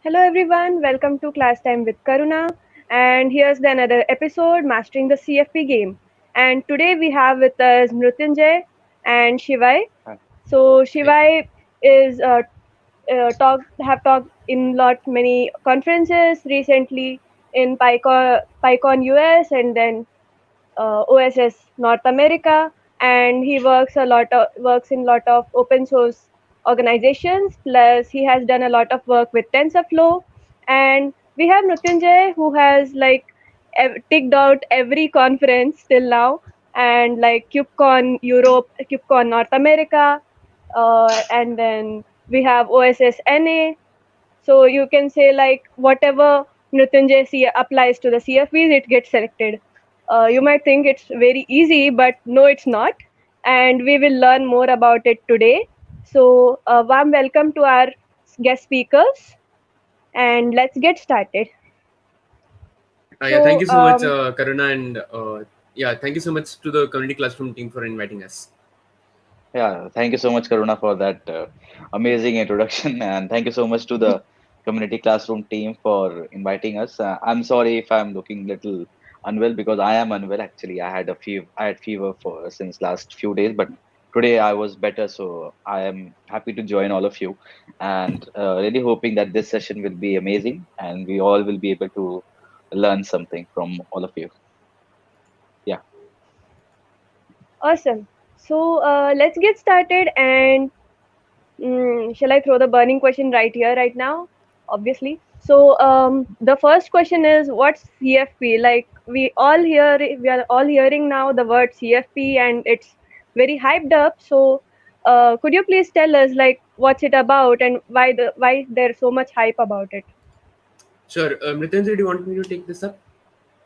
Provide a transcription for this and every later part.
Hello everyone, welcome to Klasstime with Karuna. And here's the another episode, Mastering the CFP Game. And today we have with us Mrutyunjay and Shivai. Hi. So Hey, Shivai is have talked in lot many conferences recently in PyCon US and then OSS North America, and he works in lot of open source organizations. Plus, he has done a lot of work with TensorFlow, and we have Mrutyunjay who has ticked out every conference till now, and like KubeCon Europe, KubeCon North America, and then we have OSSNA. So you can say like whatever Mrityunjay applies to the CFVs, it gets selected. You might think it's very easy, but no, it's not. And we will learn more about it today. So warm welcome to our guest speakers, and let's get started. yeah, thank So you so much, Karuna, and yeah, thank you so much to the community classroom team for inviting us. Yeah, thank you so much, Karuna, for that amazing introduction, and thank you so much to the community classroom team for inviting us. I'm sorry if I'm looking little unwell because I am unwell. Actually, I had fever for since last few days, but today I was better, so I am happy to join all of you, and really hoping that this session will be amazing, and we all will be able to learn something from all of you. Yeah. awesome. So let's get started. And shall I throw the burning question right here, right now? Obviously. So the first question is, what's CFP? Like we are all hearing now the word CFP, and it's very hyped up. So could you please tell us like what's it about and why there's so much hype about it? Sure, Mrityunjay, do you want me to take this up?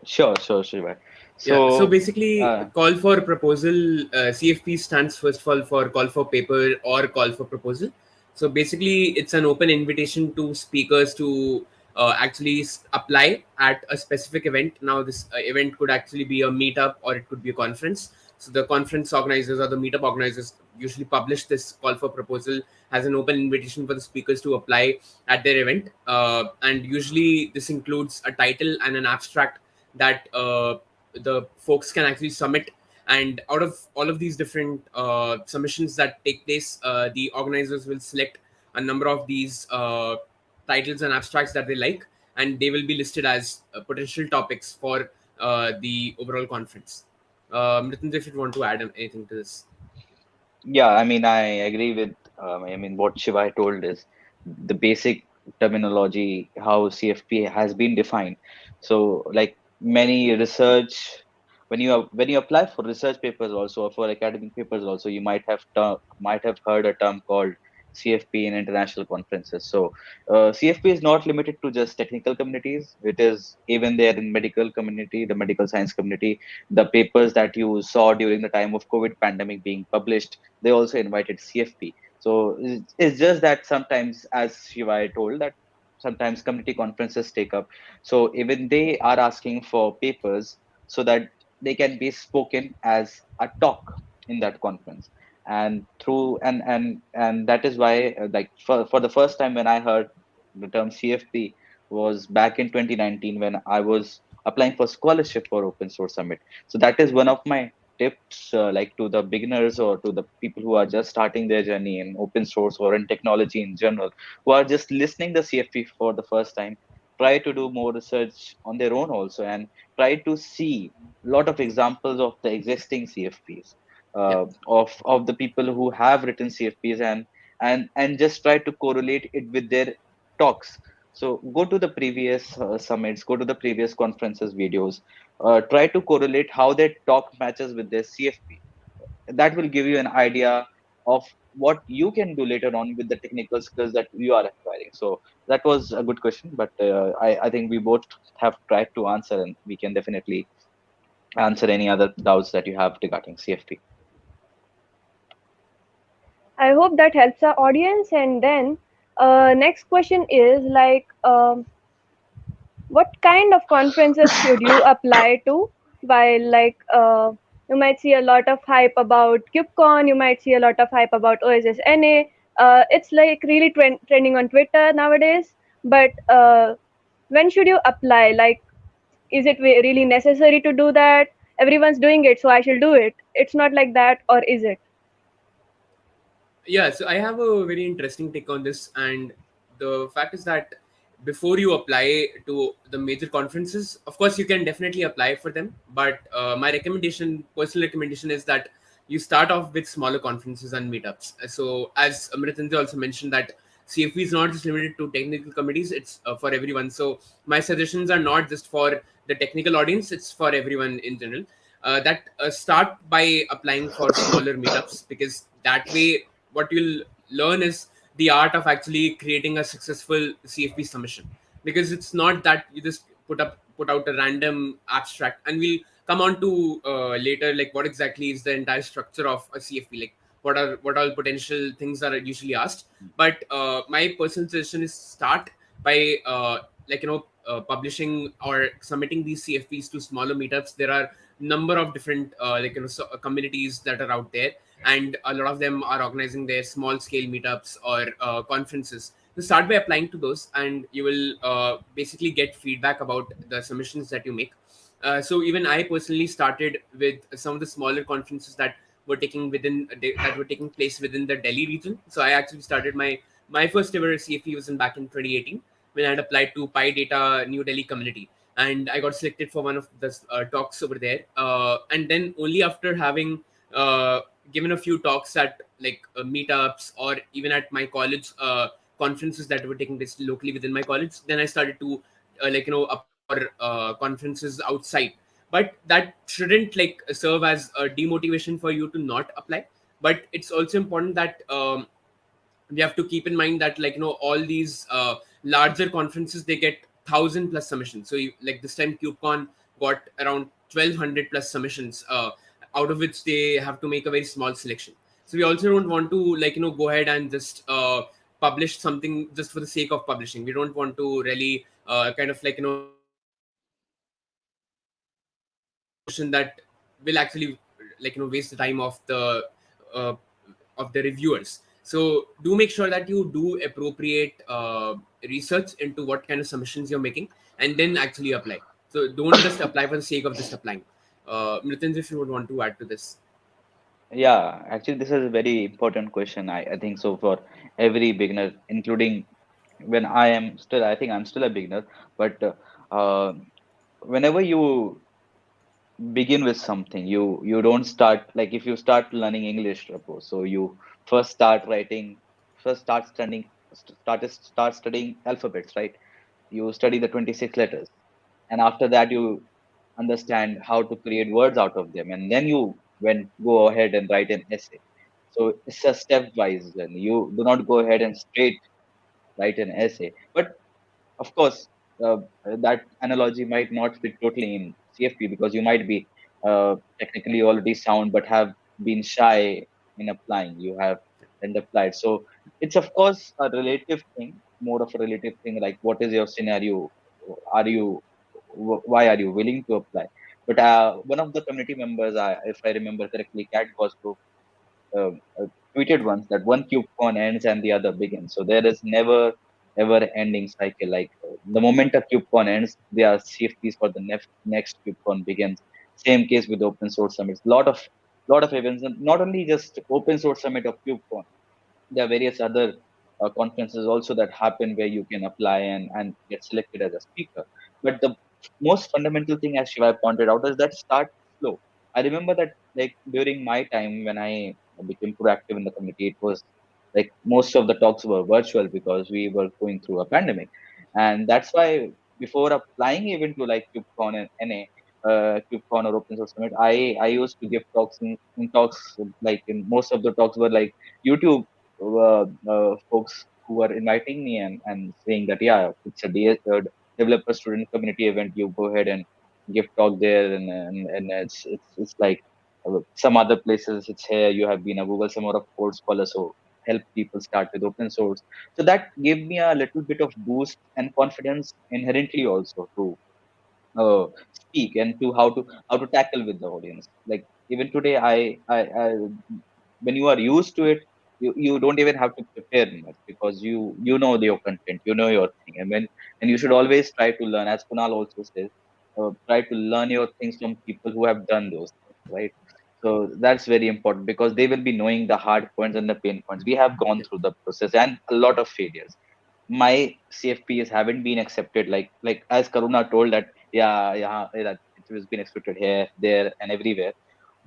Sure, Shiva. Yeah, so So, basically, call for proposal, CFP stands first of all for call for paper or call for proposal. So basically, it's an open invitation to speakers to actually apply at a specific event. Now, this event could actually be a meetup or it could be a conference. So the conference organizers or the meetup organizers usually publish this call for proposal as an open invitation for the speakers to apply at their event. And usually, this includes a title and an abstract that the folks can actually submit, and out of all of these different submissions that take place, the organizers will select a number of these titles and abstracts that they like, and they will be listed as potential topics for the overall conference. Mrityunjay, if you want to add anything to this. yeah, I mean, I agree with, I mean, what Shiva told is the basic terminology, how CFP has been defined. So, like many research, when you apply for research papers also, or for academic papers also, you might have heard a term called CFP in international conferences. So, CFP is not limited to just technical communities. It is even there in medical community, the medical science community. The papers that you saw during the time of COVID pandemic being published, they also invited CFP. So it's just that sometimes, as Shiva told, that sometimes community conferences take up. So even they are asking for papers so that they can be spoken as a talk in that conference. And through and that is why, like for the first time when I heard the term CFP was back in 2019 when I was applying for scholarship for Open Source Summit. So that is one of my tips, like to the beginners or to the people who are just starting their journey in open source or in technology in general, who are just listening the CFP for the first time. Try to do more research on their own also, and try to see a lot of examples of the existing CFPs, Yeah. of the people who have written CFPs, and just try to correlate it with their talks. So go to the previous summits, go to the previous conferences videos, try to correlate how their talk matches with their CFP. That will give you an idea of what you can do later on with the technical skills that you are acquiring. So that was a good question, but I think we both have tried to answer, and we can definitely answer any other doubts that you have regarding CFP. I hope that helps our audience. And then next question is like what kind of conferences should you apply to? While you might see a lot of hype about KubeCon, you might see a lot of hype about OSSNA. It's like really trending on Twitter nowadays. but when should you apply? Like, is it really necessary to do that? Everyone's doing it, so I shall do it. It's not like that, or is it? Yeah, so I have a very interesting take on this, and the fact is that before you apply to the major conferences, of course, you can definitely apply for them. But my recommendation, personal recommendation, is that you start off with smaller conferences and meetups. So, as Amritanji also mentioned, that CFP is not just limited to technical committees; it's for everyone. So, my suggestions are not just for the technical audience; it's for everyone in general. That start by applying for smaller meetups, because that way what you'll learn is the art of actually creating a successful CFP submission, because it's not that you just put out a random abstract. And we'll come on to later, like what exactly is the entire structure of a CFP, like what all potential things are usually asked. But my personal suggestion is start by publishing or submitting these CFPs to smaller meetups. There are number of different communities that are out there, and a lot of them are organizing their small scale meetups or conferences. So start by applying to those, and you will basically get feedback about the submissions that you make. So even I personally started with some of the smaller conferences that were taking place within the Delhi region. So I actually started my first ever CFE was in back in 2018, when I had applied to Pi Data New Delhi community, and I got selected for one of the talks over there. And then only after having given a few talks at meetups, or even at my college conferences that were taking place locally within my college, then I started to apply for conferences outside. But that shouldn't serve as a demotivation for you to not apply. But it's also important that we have to keep in mind that all these larger conferences, they get 1,000 plus submissions. So like this time KubeCon got around 1,200 plus submissions, out of which they have to make a very small selection. So we also don't want to go ahead and just publish something just for the sake of publishing. We don't want to really publish a submission that will actually waste the time uh, of the reviewers. So do make sure that you do appropriate research into what kind of submissions you're making, and then actually apply. So don't just apply for the sake of just applying. Mritin, if you would want to add to this. Yeah, actually, this is a very important question. I think so for every beginner, including when I am still, I think I'm still a beginner, but whenever you begin with something, you don't start like if you start learning English, suppose, so you first start writing, first start studying alphabets, right? You study the 26 letters, and after that you understand how to create words out of them, and then you go ahead and write an essay. So it's a stepwise journey. You do not go ahead and straight write an essay. But of course, that analogy might not fit totally in CFP, because you might be technically already sound but have been shy in applying. You have and applied. So it's of course a relative thing, more of a relative thing. Like, what is your scenario? Are you why are you willing to apply? But one of the community members, if I remember correctly, Cat Cosgrove, uh, uh, tweeted once that one KubeCon ends and the other begins. So there is never ever ending cycle. Like, the moment a KubeCon ends, there are CFPs for the next KubeCon begins. Same case with open source summits. Lot of events, and not only just open source summit of KubeCon. There are various other conferences also that happen where you can apply and get selected as a speaker. But the most fundamental thing, as Shiva pointed out, is that start slow. I remember that, like, during my time when I became proactive in the community, it was like most of the talks were virtual because we were going through a pandemic. And that's why before applying even to like KubeCon and NA, KubeCon or Open Source Summit, I used to give talks in talks, like in most of the talks were like YouTube folks who were inviting me and saying that, yeah, it's a developer student community event. You go ahead and give talk there, and it's like some other places. It's here. You have been a Google Summer of Code scholar, so help people start with open source. So that gave me a little bit of boost and confidence inherently also to speak and to how to tackle with the audience. Like even today, I when you are used to it, You don't even have to prepare much, because you know your content, you know your thing. And you should always try to learn, as Kunal also says, try to learn your things from people who have done those things, right? So that's very important, because they will be knowing the hard points and the pain points. We have gone through the process and a lot of failures. My CFPs haven't been accepted, like as Karuna told that, yeah, that it has been accepted here, there, and everywhere.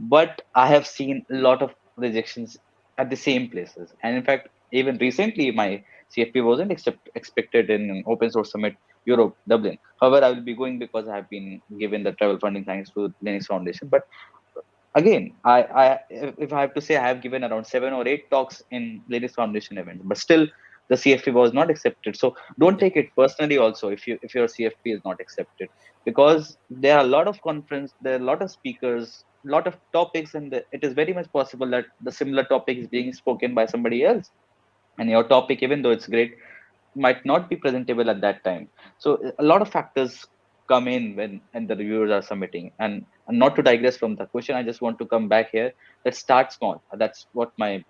But I have seen a lot of rejections at the same places. And in fact, even recently, my CFP wasn't expected in Open Source Summit Europe, Dublin. However, I will be going because I have been given the travel funding thanks to Linux Foundation. But again, if I have to say, I have given around 7 or 8 talks in Linux Foundation events, but still the CFP was not accepted. So don't Yeah. take it personally also if your CFP is not accepted, because there are a lot of conference, there are a lot of speakers, a lot of topics, and it is very much possible that the similar topic is being spoken by somebody else, and your topic, even though it's great, might not be presentable at that time. So a lot of factors come in when and the reviewers are submitting. And not to digress from the question, I just want to come back here, that start small. That's what my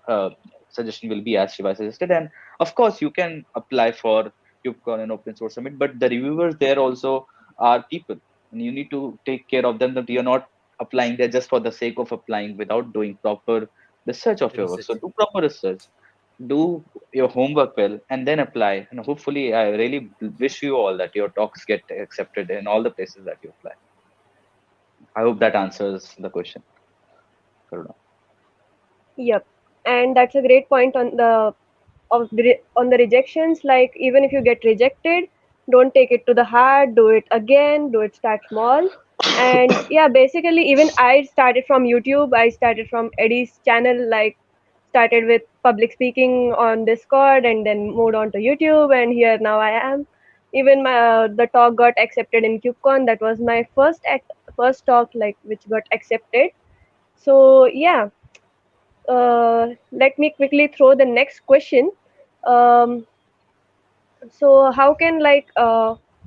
uh, suggestion will be, as Shiva suggested. And of course, you can apply for KubeCon and Open Source Summit, but the reviewers there also are people, and you need to take care of them. That you're not applying there just for the sake of applying without doing proper research of your work. So Research. do proper research, do your homework well, and then apply. And hopefully, I really wish you all that your talks get accepted in all the places that you apply. I hope that answers the question, Karuna. Yep. And that's a great point on the rejections. Like, even if you get rejected, don't take it to the heart. Do it again. Do it. Start small. And yeah, basically, even I started from YouTube. I started from Eddie's channel. Like, started with public speaking on Discord, and then moved on to YouTube. And here now I am. Even the talk got accepted in KubeCon. That was my first talk, like, which got accepted. So yeah, let me quickly throw the next question. Um, so how can, like,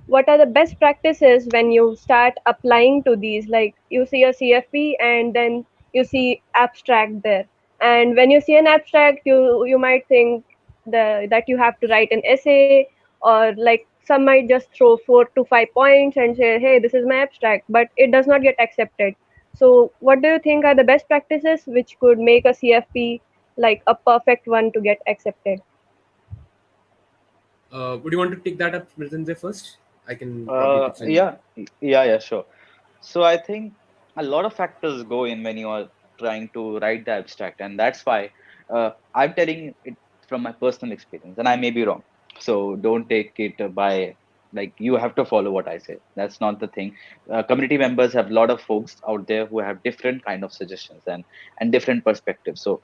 what are the best practices when you start applying to these? Like, you see a CFP and then you see abstract there, and when you see an abstract, you might think that you have to write an essay, or like some might just throw 4 to 5 points and say, hey, this is my abstract, but it does not get accepted. So what do you think are the best practices which could make a CFP like a perfect one to get accepted? Would you want to take that up, Mrityunjay, first? I can probably Uh, pitch in. yeah, yeah, sure. So I think a lot of factors go in when you are trying to write the abstract, and that's why I'm telling it from my personal experience, and I may be wrong. So don't take it by, like, you have to follow what I say. That's not the thing. Community members have a lot of folks out there who have different kind of suggestions and different perspectives. So,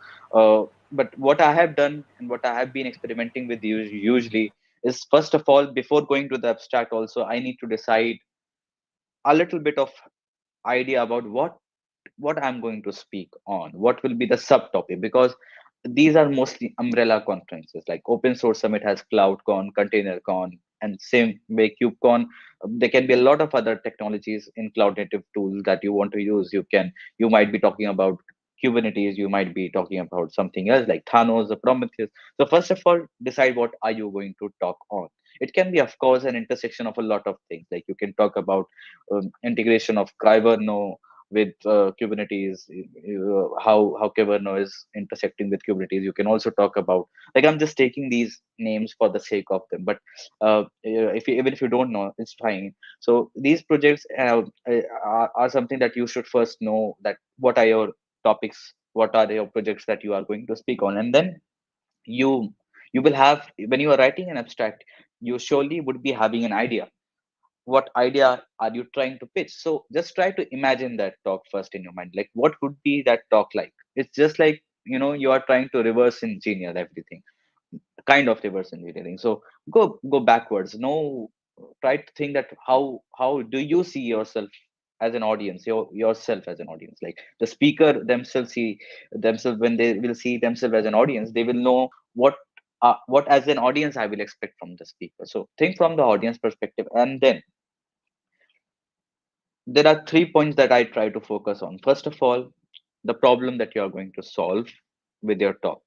but what I have done and what I have been experimenting with usually is, first of all, before going to the abstract, also I need to decide a little bit of idea about what I'm going to speak on, what will be the subtopic, because these are mostly umbrella conferences. Like Open Source Summit has CloudCon, ContainerCon, and same way KubeCon. There can be a lot of other technologies in cloud native tools that you want to use. You might be talking about Kubernetes, you might be talking about something else like Thanos or Prometheus. So first of all, decide what are you going to talk on. It can be, of course, an intersection of a lot of things. Like you can talk about integration of Kyberno with Kubernetes, how Kyberno is intersecting with Kubernetes. You can also talk about, like, I'm just taking these names for the sake of them, but even if you don't know, it's fine. So these projects are something that you should first know, that what are your topics, what are your projects that you are going to speak on, and then you you will have, when you are writing an abstract, you surely would be having an idea what idea are you trying to pitch. So just try to imagine that talk first in your mind, like what would be that talk like. It's just like, you are trying to reverse engineer everything, kind of reverse engineering. So go backwards. No, try to think that how do you see yourself as an audience, yourself as an audience. Like the speaker themselves see themselves, when they will see themselves as an audience, they will know what as an audience I will expect from the speaker. So think from the audience perspective, and then there are 3 points that I try to focus on. First of all, the problem that you are going to solve with your talk.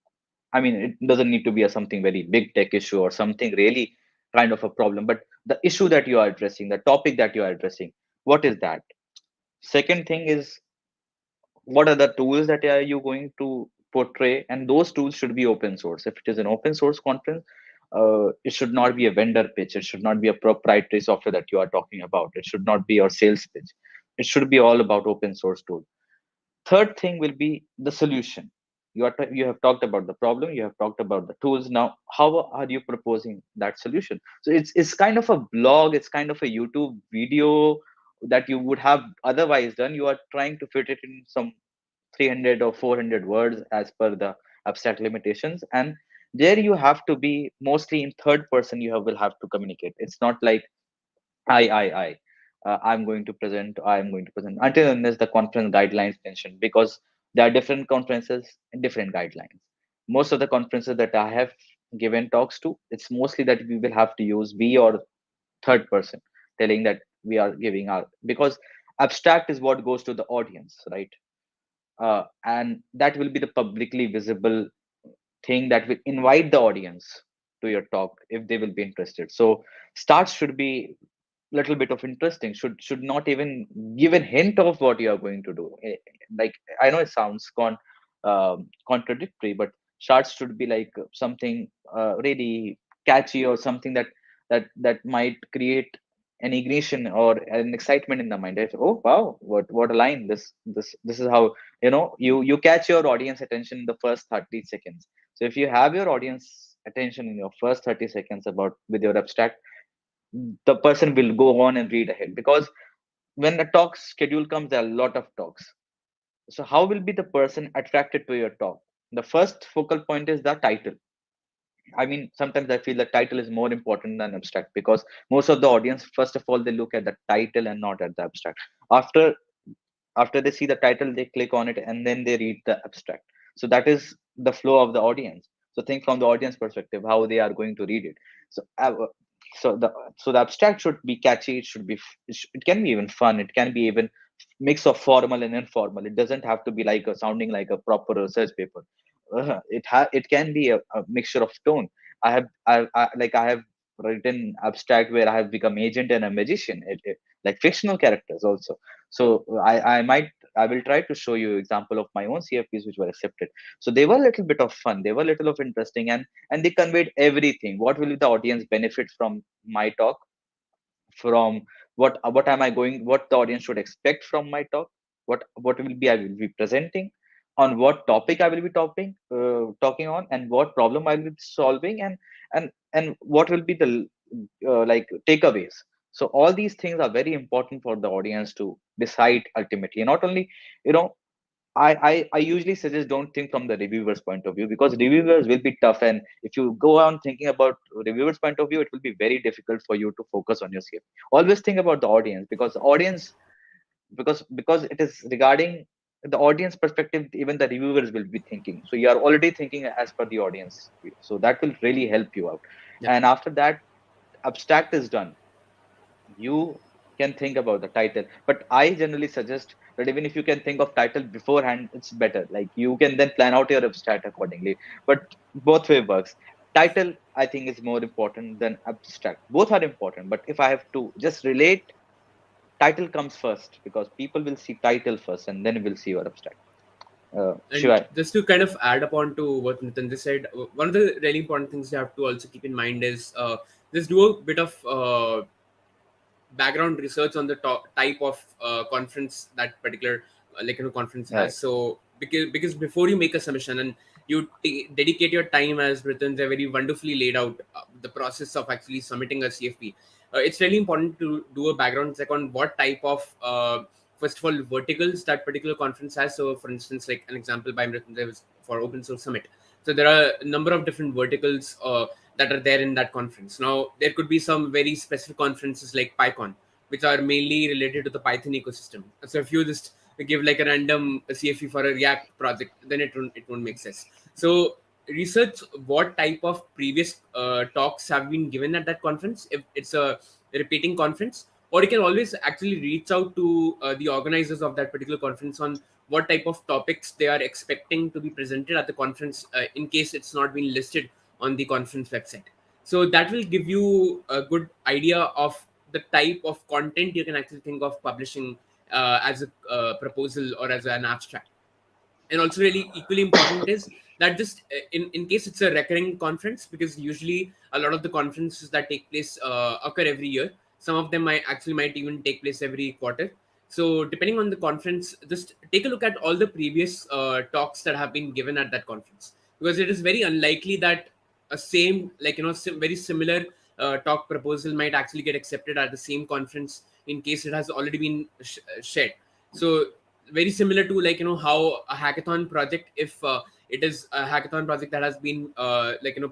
I mean, it doesn't need to be a something very big tech issue or something really kind of a problem, but the issue that you are addressing, the topic that you are addressing, what is that? Second thing is, what are the tools that are you going to portray, and those tools should be open source. If it is an open source conference, it should not be a vendor pitch, it should not be a proprietary software that you are talking about, it should not be your sales pitch, it should be all about open source tool. Third thing will be the solution. You have talked about the problem, you have talked about the tools. Now, how are you proposing that solution? So it's kind of a blog, it's kind of a YouTube video that you would have otherwise done. You are trying to fit it in some 300 or 400 words as per the abstract limitations, and there you have to be mostly in third person. Will have to communicate. It's not like I. I'm going to present until unless the conference guidelines mentioned, because there are different conferences and different guidelines. Most of the conferences that I have given talks to, it's mostly that we will have to use we or third person, telling that we are giving our, because abstract is what goes to the audience, right? And that will be the publicly visible thing that will invite the audience to your talk if they will be interested. So starts should be little bit of interesting, should not even give a hint of what you are going to do. Like, I know it sounds contradictory, but charts should be like something really catchy, or something that might create an ignition or an excitement in the mind. Oh wow, what a line, this is how, you catch your audience attention in the first 30 seconds. So if you have your audience attention in your first 30 seconds about with your abstract, the person will go on and read ahead, because when the talk schedule comes, there are a lot of talks. So how will be the person attracted to your talk? The first focal point is the title. I mean, sometimes I feel the title is more important than abstract, because most of the audience, first of all, they look at the title and not at the abstract. After they see the title, they click on it and then they read the abstract. So that is the flow of the audience. So think from the audience perspective how they are going to read it. So so the abstract should be catchy, it should be it can be even fun, it can be even mix of formal and informal. It doesn't have to be like sounding like a proper research paper. It can be a mixture of tone. I have written abstract where I have become agent and a magician, like fictional characters also. So I will try to show you example of my own CFPs which were accepted. So they were a little bit of fun, they were a little of interesting, and they conveyed everything. What will the audience benefit from my talk? From what am I going? What the audience should expect from my talk? What will be I will be presenting? On what topic I will be talking on, and what problem I will be solving, and what will be the like takeaways. So all these things are very important for the audience to decide ultimately. Not only, you know, I usually suggest don't think from the reviewer's point of view, because reviewers will be tough, and if you go on thinking about reviewers' point of view, it will be very difficult for you to focus on your CFP. Always think about the audience, because the audience, because it is regarding the audience perspective, even the reviewers will be thinking. So you are already thinking as per the audience, so that will really help you out. Yeah. And after that, abstract is done, you can think about the title. But I generally suggest that even if you can think of title beforehand, it's better. Like, you can then plan out your abstract accordingly. But both way works. Title, I think, is more important than abstract. Both are important, but if I have to just relate, title comes first, because people will see title first and then will see your abstract. And Shiva. just to kind of add upon to what Nitin just said, one of the really important things you have to also keep in mind is just do a bit of background research on the type of conference that particular conference has. Right. So because before you make a submission and you dedicate your time, as Britain very wonderfully laid out the process of actually submitting a CFP, it's really important to do a background check on what type of first of all verticals that particular conference has. So for instance, like an example by Mrityunjay was for open source summit. So there are a number of different verticals that are there in that conference. Now, there could be some very specific conferences like PyCon, which are mainly related to the Python ecosystem. So if you just give like a random CFE for a React project, then it won't make sense. So research what type of previous talks have been given at that conference, if it's a repeating conference, or you can always actually reach out to the organizers of that particular conference on what type of topics they are expecting to be presented at the conference, in case it's not been listed on the conference website. So that will give you a good idea of the type of content you can actually think of publishing as a proposal or as an abstract. And also really equally important is that just in case it's a recurring conference, because usually a lot of the conferences that take place occur every year. Some of them might even take place every quarter. So depending on the conference, just take a look at all the previous talks that have been given at that conference, because it is very unlikely that a same, like, very similar talk proposal might actually get accepted at the same conference in case it has already been shared. So very similar to, like, how a hackathon project, if it is a hackathon project that has been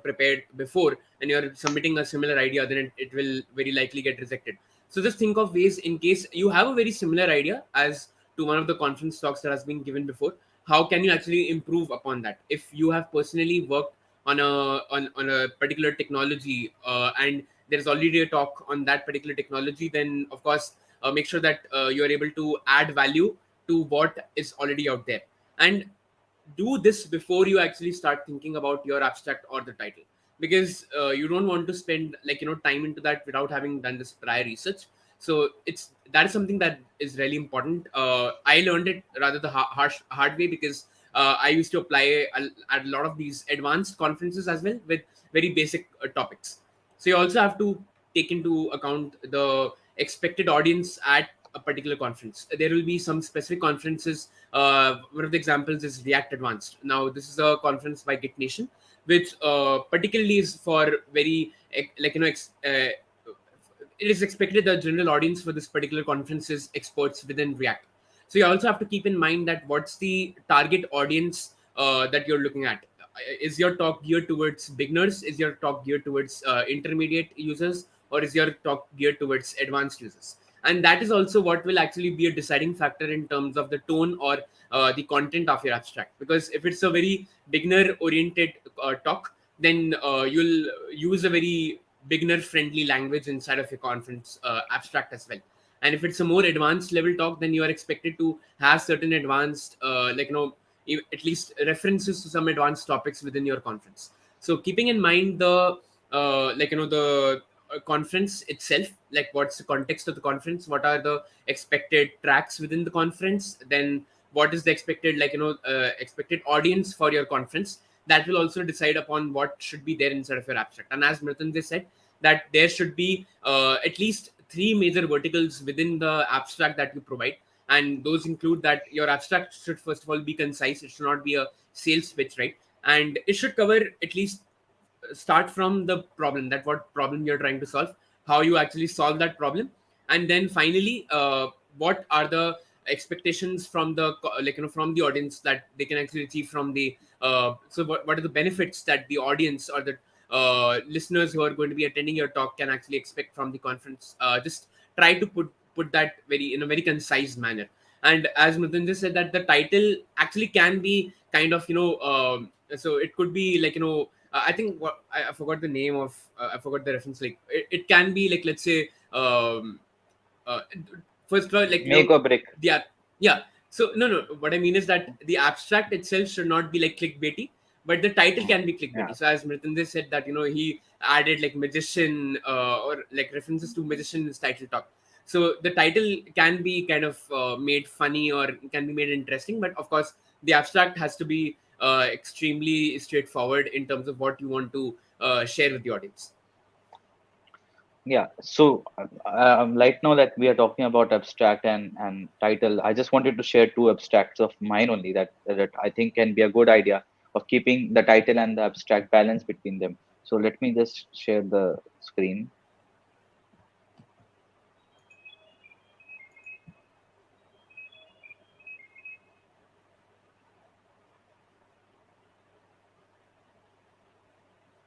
prepared before, and you're submitting a similar idea, then it will very likely get rejected. So just think of ways, in case you have a very similar idea as to one of the conference talks that has been given before, how can you actually improve upon that? If you have personally worked on a particular technology, and there's already a talk on that particular technology, then of course make sure that you are able to add value to what is already out there. And do this before you actually start thinking about your abstract or the title, because you don't want to spend, like, time into that without having done this prior research. So that is something that is really important. I learned it rather the hard way, because I used to apply at a lot of these advanced conferences as well with very basic topics. So you also have to take into account the expected audience at a particular conference. There will be some specific conferences. One of the examples is React Advanced. Now, this is a conference by Git Nation, which particularly is for very, it is expected the general audience for this particular conference is experts within React. So you also have to keep in mind that what's the target audience that you're looking at. Is your talk geared towards beginners? Is your talk geared towards intermediate users? Or is your talk geared towards advanced users? And that is also what will actually be a deciding factor in terms of the tone or the content of your abstract. Because if it's a very beginner oriented talk, then you'll use a very beginner friendly language inside of your conference abstract as well. And if it's a more advanced level talk, then you are expected to have certain advanced at least references to some advanced topics within your conference. So keeping in mind the the conference itself, like what's the context of the conference, what are the expected tracks within the conference, then what is the expected expected audience for your conference, that will also decide upon what should be there inside of your abstract. And as Mritanjay said, that there should be at least three major verticals within the abstract that you provide. And those include that your abstract should first of all be concise. It should not be a sales pitch, right? And it should cover at least start from the problem, that what problem you're trying to solve, how you actually solve that problem, and then finally what are the expectations from the from the audience that they can actually achieve from the so what are the benefits that the audience or the listeners who are going to be attending your talk can actually expect from the conference. Just try to put that very in a very concise manner. And as Mritanjay said, that the title actually can be kind of so it could be I think I forgot the name of I forgot the reference. Like it can be like, let's say uh, first of all, Make or break. yeah, yeah. So no, what I mean is that the abstract itself should not be like clickbaity, but the title can be Yeah. clickbaity. So as Mritanjay said, that he added like magician or like references to magician in his title talk. So the title can be kind of made funny or can be made interesting, but of course the abstract has to be extremely straightforward in terms of what you want to share with the audience. Yeah. So, right now that we are talking about abstract and title, I just wanted to share two abstracts of mine only that I think can be a good idea of keeping the title and the abstract balance between them. So let me just share the screen.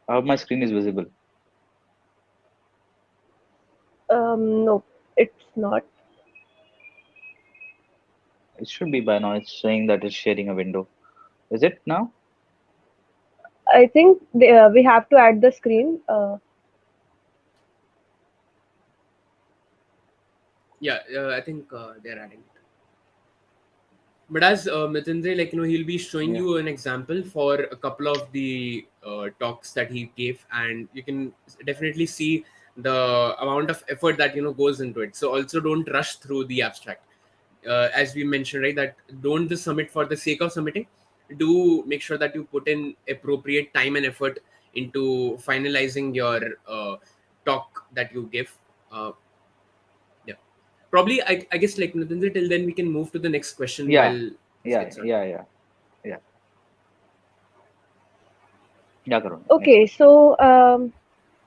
I hope my screen is visible. No, it's not. It should be by now. It's saying that it's sharing a window. Is it now? I think we have to add the screen. Yeah, I think they're adding it. But as Mitindra, he'll be showing Yeah. you an example for a couple of the talks that he gave, and you can definitely see the amount of effort that goes into it. So also don't rush through the abstract. As we mentioned, right, that don't just submit for the sake of submitting. Do make sure that you put in appropriate time and effort into finalizing your talk that you give. Uh, yeah, probably. I guess like Mitindra, till then we can move to the next question Yeah. while this Yeah. gets done. Yeah. Yeah. Yeah. Yeah, Karuna. Next Okay, question. so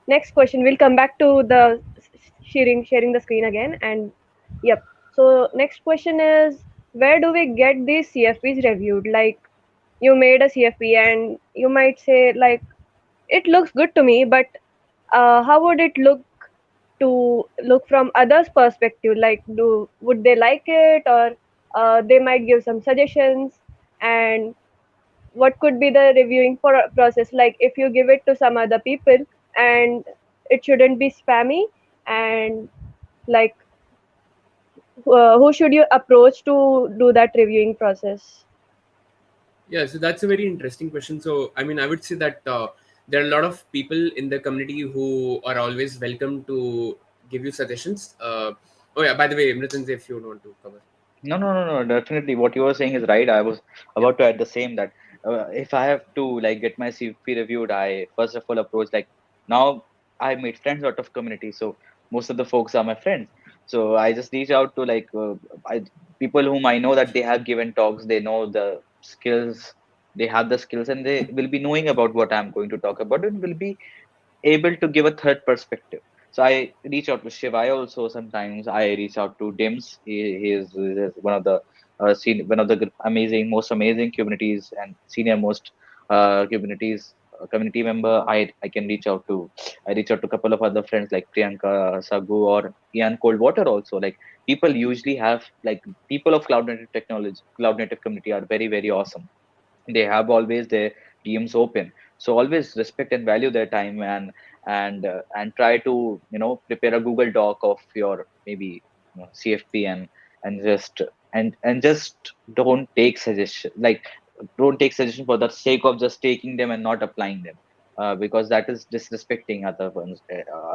next question. We'll come back to the sharing the screen again. And yep. So next question is, where do we get these CFPs reviewed? Like, you made a CFP and you might say like, it looks good to me, but how would it look from others' perspective? Like, do would they like it, or they might give some suggestions? And what could be the reviewing process? Like, if you give it to some other people, and it shouldn't be spammy, and like, who should you approach to do that reviewing process? Yeah, so that's a very interesting question. So, I mean, I would say that there are a lot of people in the community who are always welcome to give you suggestions. Oh, yeah, by the way, Mritan, if you want to cover. No, no, no, no. Definitely, what you were saying is right. I was Yeah. about to add the same that if I have to like get my CP reviewed, I first of all approach like now I made friends out of community, so most of the folks are my friends. So I just reach out to like people whom I know that they have given talks, they know the skills, they have the skills, and they will be knowing about what I'm going to talk about, and will be able to give a third perspective. So I reach out to Shivai also. Sometimes I reach out to Dims. He is one of the one of the most amazing Kubernetes and senior most Kubernetes community member. I can reach out to. I reach out to a couple of other friends like Priyanka Sagu or Ian Coldwater also. Like people usually have like people of cloud native technology, cloud native community are very very awesome. They have always their DMs open, so always respect and value their time, and try to prepare a Google Doc of your maybe CFP, and just and just don't take suggestion, like don't take suggestion for the sake of just taking them and not applying them, because that is disrespecting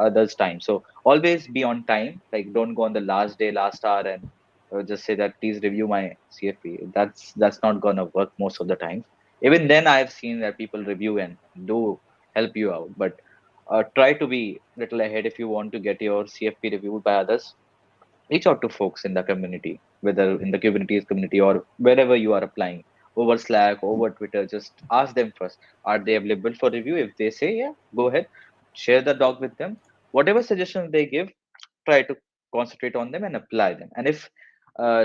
others time. So always be on time, like don't go on the last day last hour and just say that please review my CFP. That's not gonna work most of the times. Even then, I've seen that people review and do help you out, but try to be little ahead if you want to get your CFP reviewed by others. Reach out to folks in the community, whether in the Kubernetes community or wherever you are applying, over Slack, over Twitter. Just ask them first, are they available for review? If they say yeah, go ahead, share the doc with them. Whatever suggestions they give, try to concentrate on them and apply them. And if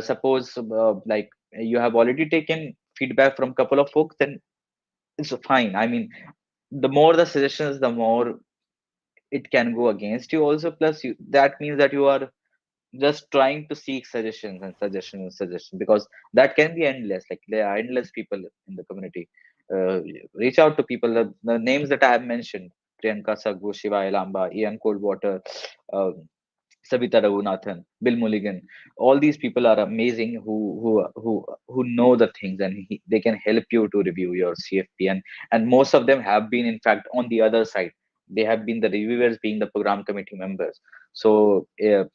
suppose like you have already taken feedback from couple of folks, then it's fine. I mean, the more the suggestions, the more it can go against you also. Plus that means that you are just trying to seek suggestions and suggestions and suggestions, because that can be endless. Like there are endless people in the community. Reach out to people, the names that I have mentioned: Priyanka Saggu, Shiva Elamba, Ian Coldwater, uh, Savita Raghunathan, Bill Mulligan. All these people are amazing who know the things, and they can help you to review your CFP. And most of them have been, in fact, on the other side. They have been the reviewers, being the program committee members. So,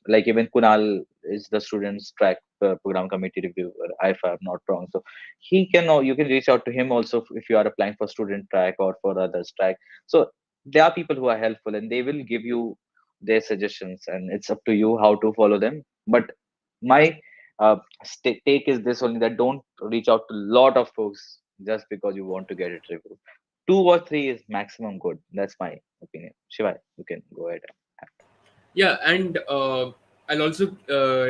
like even Kunal is the students track program committee reviewer, if I'm not wrong. So you can reach out to him also if you are applying for student track or for others track. So there are people who are helpful, and they will give you their suggestions, and it's up to you how to follow them. But my take is this only, that don't reach out to lot of folks just because you want to get it reviewed. Two or three is maximum good. That's my opinion. Shiva, you can go ahead. Yeah, and I'll also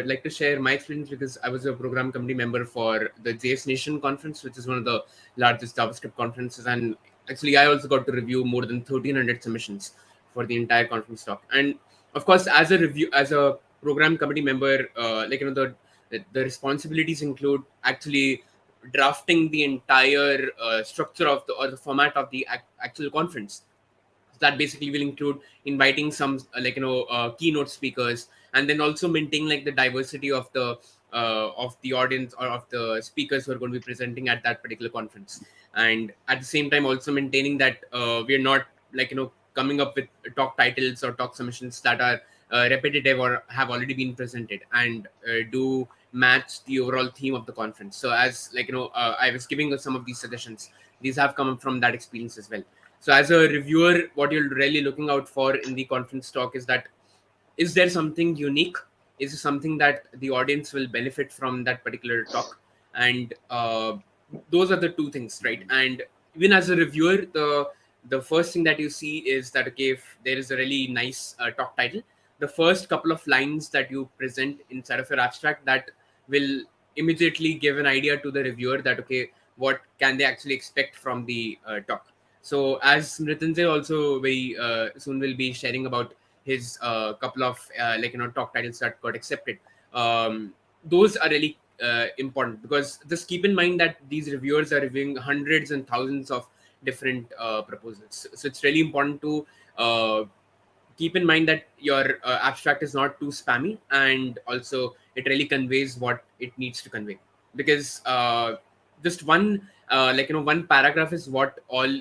like to share my experience because I was a program committee member for the JS Nation conference, which is one of the largest JavaScript conferences. And actually, I also got to review more than 1,300 submissions for the entire conference talk. And of course, as a program committee member, the responsibilities include actually drafting the entire structure of the or the format of the actual conference. That basically will include inviting some keynote speakers, and then also maintaining like the diversity of the of the audience or of the speakers who are going to be presenting at that particular conference, and at the same time also maintaining that we are not coming up with talk titles or talk submissions that are repetitive or have already been presented, and do match the overall theme of the conference. So as I was giving some of these suggestions, these have come from that experience as well. So as a reviewer, what you're really looking out for in the conference talk is that, is there something unique, is there something that the audience will benefit from that particular talk, and those are the two things, right? And even as a reviewer, the first thing that you see is that, okay, if there is a really nice talk title, the first couple of lines that you present inside of your abstract, that will immediately give an idea to the reviewer that, okay, what can they actually expect from the talk. So as Mrityunjay also very soon will be sharing about his couple of talk titles that got accepted, those are really important, because just keep in mind that these reviewers are reviewing hundreds and thousands of different proposals. So it's really important to uh, keep in mind that your abstract is not too spammy, and also it really conveys what it needs to convey, because just one one paragraph is what all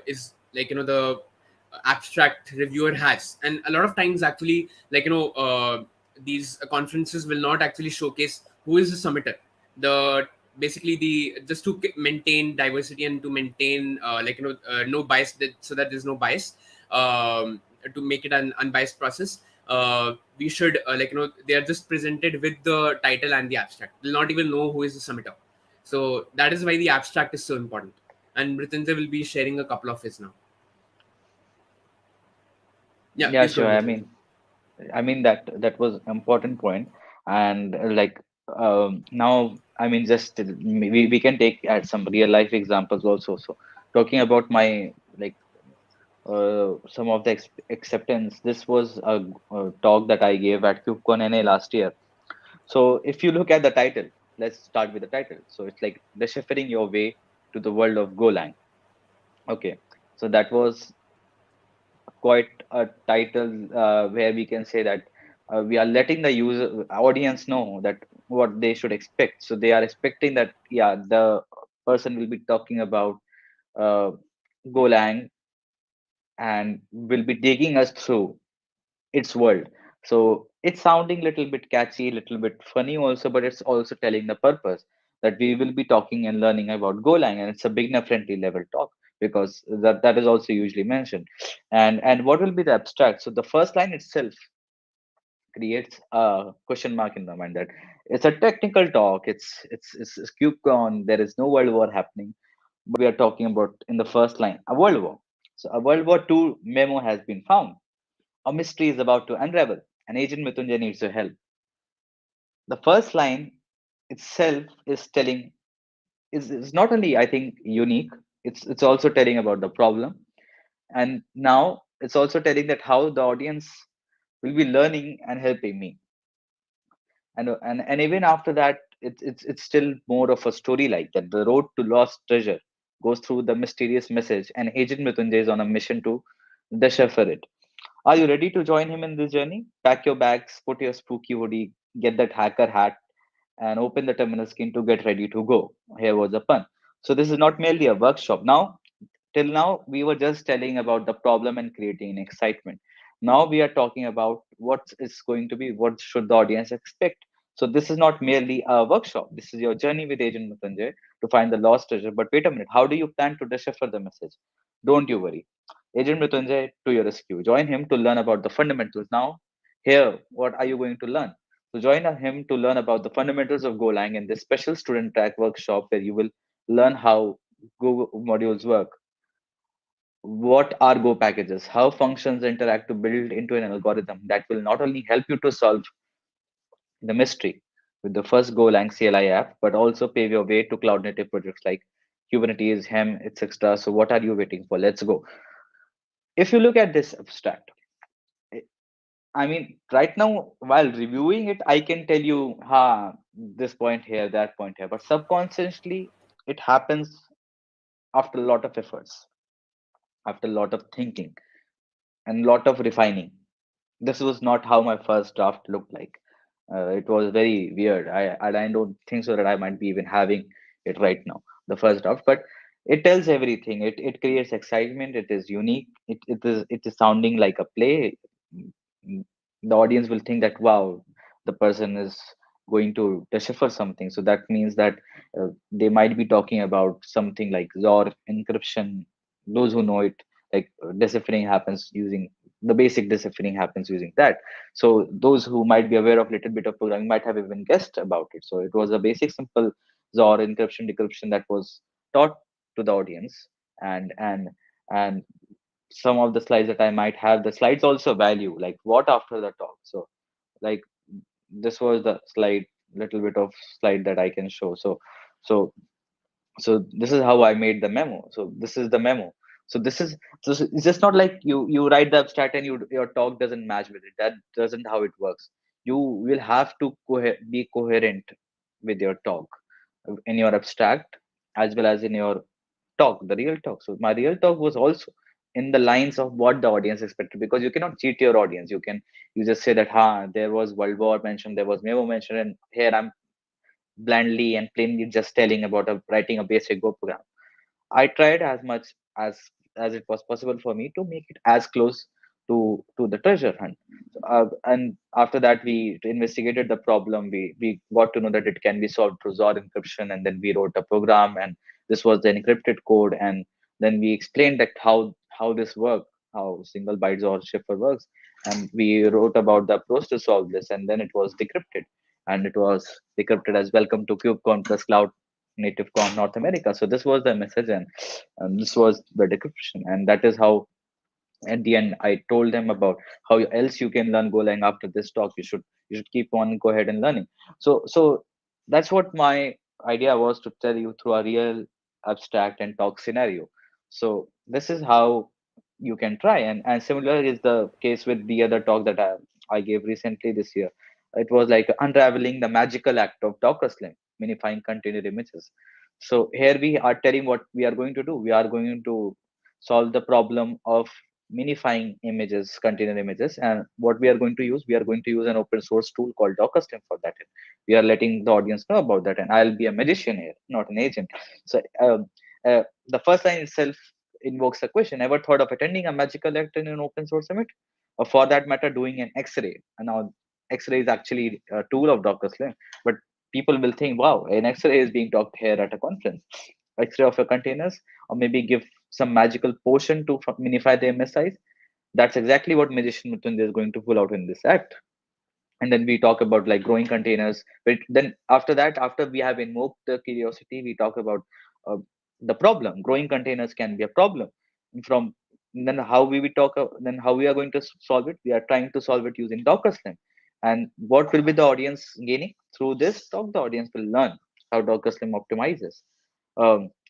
is the abstract reviewer has. And a lot of times actually these conferences will not actually showcase who is the submitter. The basically the just to maintain diversity and to maintain no bias, so that there's no bias, to make it an unbiased process, we should they are just presented with the title and the abstract. They'll not even know who is the submitter. So that is why the abstract is so important, and Mrityunjay will be sharing a couple of his now. Yeah, Yeah, please go sure. ahead, I Mrityunjay. mean, that was important point, and now, I mean, just we can take at some real life examples also. So talking about my like some of the acceptance, this was a talk that I gave at KubeCon NA last year. So if you look at the title, let's start with the title. So it's like deciphering your way to the world of Golang. Okay, so that was quite a title where we can say that we are letting the user audience know that what they should expect. So they are expecting that, yeah, the person will be talking about uh, Golang and will be taking us through its world. So it's sounding a little bit catchy, a little bit funny also, but it's also telling the purpose that we will be talking and learning about Golang, and it's a beginner friendly level talk, because that is also usually mentioned. And what will be the abstract? So the first line itself creates a question mark in the mind that it's a technical talk. It's KubeCon. There is no world war happening, but we are talking about in the first line a world war. So a World War II memo has been found. A mystery is about to unravel, and Agent Mrityunjay needs your help. The first line itself is telling is not only, I think, unique. It's also telling about the problem, and now it's also telling that how the audience will be learning and helping me. And even after that, it's still more of a story like that. The road to lost treasure goes through the mysterious message, and Agent Mrityunjay is on a mission to decipher it. Are you ready to join him in this journey? Pack your bags, put your spooky hoodie, get that hacker hat, and open the terminal screen to get ready to go. Here was a pun. So this is not merely a workshop. Now, till now, we were just telling about the problem and creating excitement. Now we are talking about what is going to be, what should the audience expect. So this is not merely a workshop. This is your journey with Agent Mrityunjay to find the lost treasure. But wait a minute, how do you plan to decipher the message? Don't you worry. Agent Mrityunjay to your rescue. Join him to learn about the fundamentals. Now, here, what are you going to learn? So join him to learn about the fundamentals of Golang in this special student track workshop where you will learn how Go modules work, what are Go packages, how functions interact to build into an algorithm that will not only help you to solve the mystery with the first Golang CLI app, but also pave your way to cloud native projects like Kubernetes, Hem, etc. So what are you waiting for? Let's go. If you look at this abstract, I mean, right now, while reviewing it, I can tell you, this point here, that point here, but subconsciously, it happens after a lot of efforts, after a lot of thinking, and a lot of refining. This was not how my first draft looked like. It was very weird. I don't think so that I might be even having it right now, the first draft. But it tells everything. It creates excitement. It is unique. It is sounding like a play. Mm, the audience will think that, wow, the person is going to decipher something. So that means that they might be talking about something like XOR encryption. Those who know it, like deciphering happens using the basic deciphering happens using that. So those who might be aware of little bit of programming might have even guessed about it. So it was a basic simple XOR encryption decryption that was taught to the audience. And and and some of the slides that I might have, the slides also value like what after the talk. So like this was the slide, little bit of slide that I can show. So this is how I made the memo. So this is the memo. So it's just not like you write the abstract and your talk doesn't match with it. That doesn't how it works. You will have to be coherent with your talk in your abstract as well as in your talk, the real talk. So my real talk was also in the lines of what the audience expected, because you cannot cheat your audience. You just say that there was World War mentioned, there was memo mentioned, and here I'm blandly and plainly just telling about writing a basic Go program. I tried as much as as it was possible for me to make it as close to the treasure hunt. And after that, we investigated the problem. We got to know that it can be solved through XOR encryption, and then we wrote a program, and this was the encrypted code. And then we explained that how this works, how single bytes or cipher works, and we wrote about the approach to solve this, and then it was decrypted, and it was decrypted as welcome to KubeCon plus Cloud Native Con North America. So this was the message, and this was the decryption, and that is how at the end I told them about how else you can learn Golang. After this talk, you should keep on go ahead and learning. So that's what my idea was, to tell you through a real abstract and talk scenario. So this is how you can try, and similar is the case with the other talk that I gave recently this year. It was like unraveling the magical act of Docker Slim, minifying container images. So here we are telling what we are going to do. We are going to solve the problem of minifying images, container images. And what we are going to use an open source tool called Dockerstem for that. We are letting the audience know about that. And I'll be a magician here, not an agent. So the first line itself invokes a question: ever thought of attending a magical act in an open source summit? Or for that matter, doing an X-ray? And now X-ray is actually a tool of Dockerstem, but people will think, wow, an X-ray is being talked here at a conference. X-ray of your containers, or maybe give some magical potion to minify the MS size. That's exactly what Magician Mutund is going to pull out in this act. And then we talk about like growing containers. But then after that, after we have invoked the curiosity, we talk about uh, the problem. Growing containers can be a problem. And from then how we talk, then how we are going to solve it. We are trying to solve it using Docker Slim. And what will be the audience gaining through this talk? The audience will learn how Docker Slim optimizes.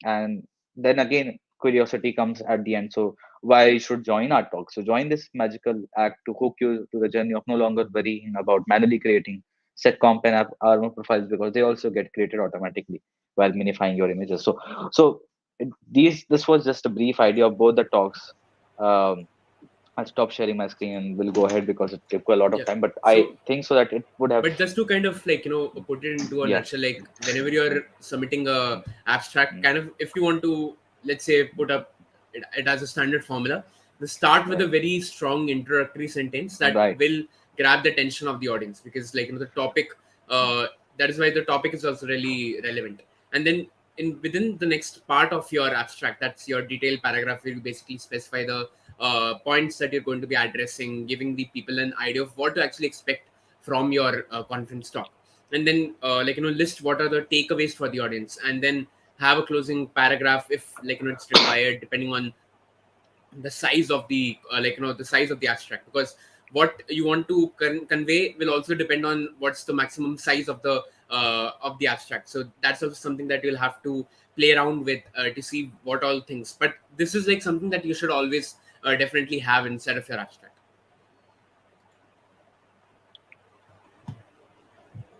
And then again, curiosity comes at the end. So why you should join our talk? So join this magical act to hook you to the journey of no longer worrying about manually creating set comp and armor profiles, because they also get created automatically while minifying your images. This was just a brief idea of both the talks. um, I'll stop sharing my screen and we'll go ahead because it took a lot of Yeah. time, but I So, think so that it would have. but just to kind of like put it into a Yeah. nutshell, like whenever you're submitting a abstract, Mm, kind of if you want to, let's say, put up it as a standard formula, you start with a right. very strong introductory sentence that Right. will grab the attention of the audience, because like the topic, uh, that is why the topic is also really relevant. And then in within the next part of your abstract, that's your detailed paragraph, where you basically specify the points that you're going to be addressing, giving the people an idea of what to actually expect from your conference talk. And then list what are the takeaways for the audience, and then have a closing paragraph if it's required, depending on the size of the the size of the abstract, because what you want to convey will also depend on what's the maximum size of the abstract. So that's also something that you'll have to play around with to see what all things, but this is like something that you should always definitely have inside of your abstract.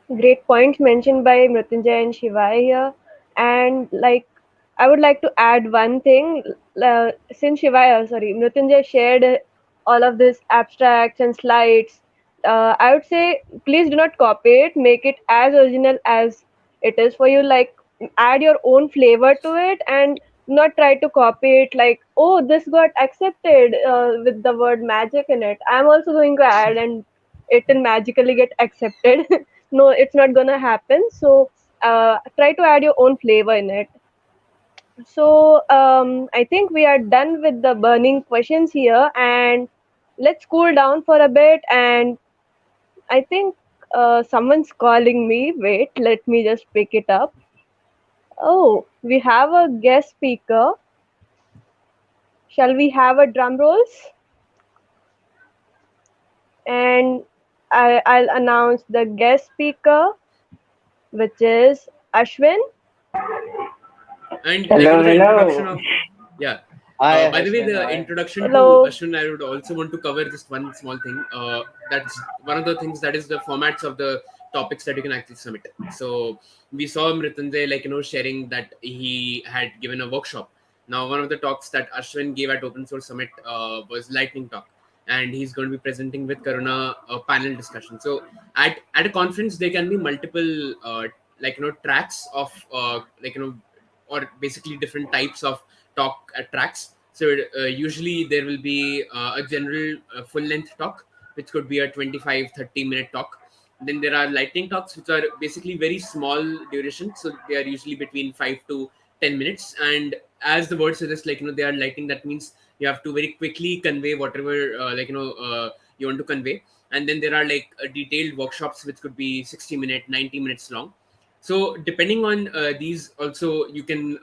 Great points mentioned by Mrityunjay and Shiva here. And like, I would like to add one thing. Since Mrityunjay shared all of this abstracts and slides, I would say please do not copy it. Make it as original as it is for you. Like add your own flavor to it and not try to copy it. Like, oh, this got accepted with the word magic in it. I'm also going to add and it will magically get accepted. No, it's not gonna happen. So try to add your own flavor in it. So I think we are done with the burning questions here, and let's cool down for a bit. And I think someone's calling me. Wait, let me just pick it up. Oh, we have a guest speaker. Shall we have a drum rolls? And I'll announce the guest speaker, which is Ashwin. And like Hello, the introduction hello. of yeah. Hi, By the way, Ashwin. the Hi. introduction to Hello. Ashwin, I would also want to cover just one small thing. That's one of the things that is the formats of the topics that you can actually submit. So we saw Mrityunjay sharing that he had given a workshop. Now one of the talks that Ashwin gave at Open Source Summit was lightning talk, and he's going to be presenting with Karuna a panel discussion. So at a conference there can be multiple tracks of or basically different types of talk tracks. So usually there will be a general full length talk, which could be a 25-30 minute talk. Then there are lightning talks, which are basically very small duration. So they are usually between 5 to 10 minutes. And as the word suggests, they are lightning. That means you have to very quickly convey whatever, you want to convey. And then there are detailed workshops, which could be 60 minute, 90 minutes long. So depending on these, also you can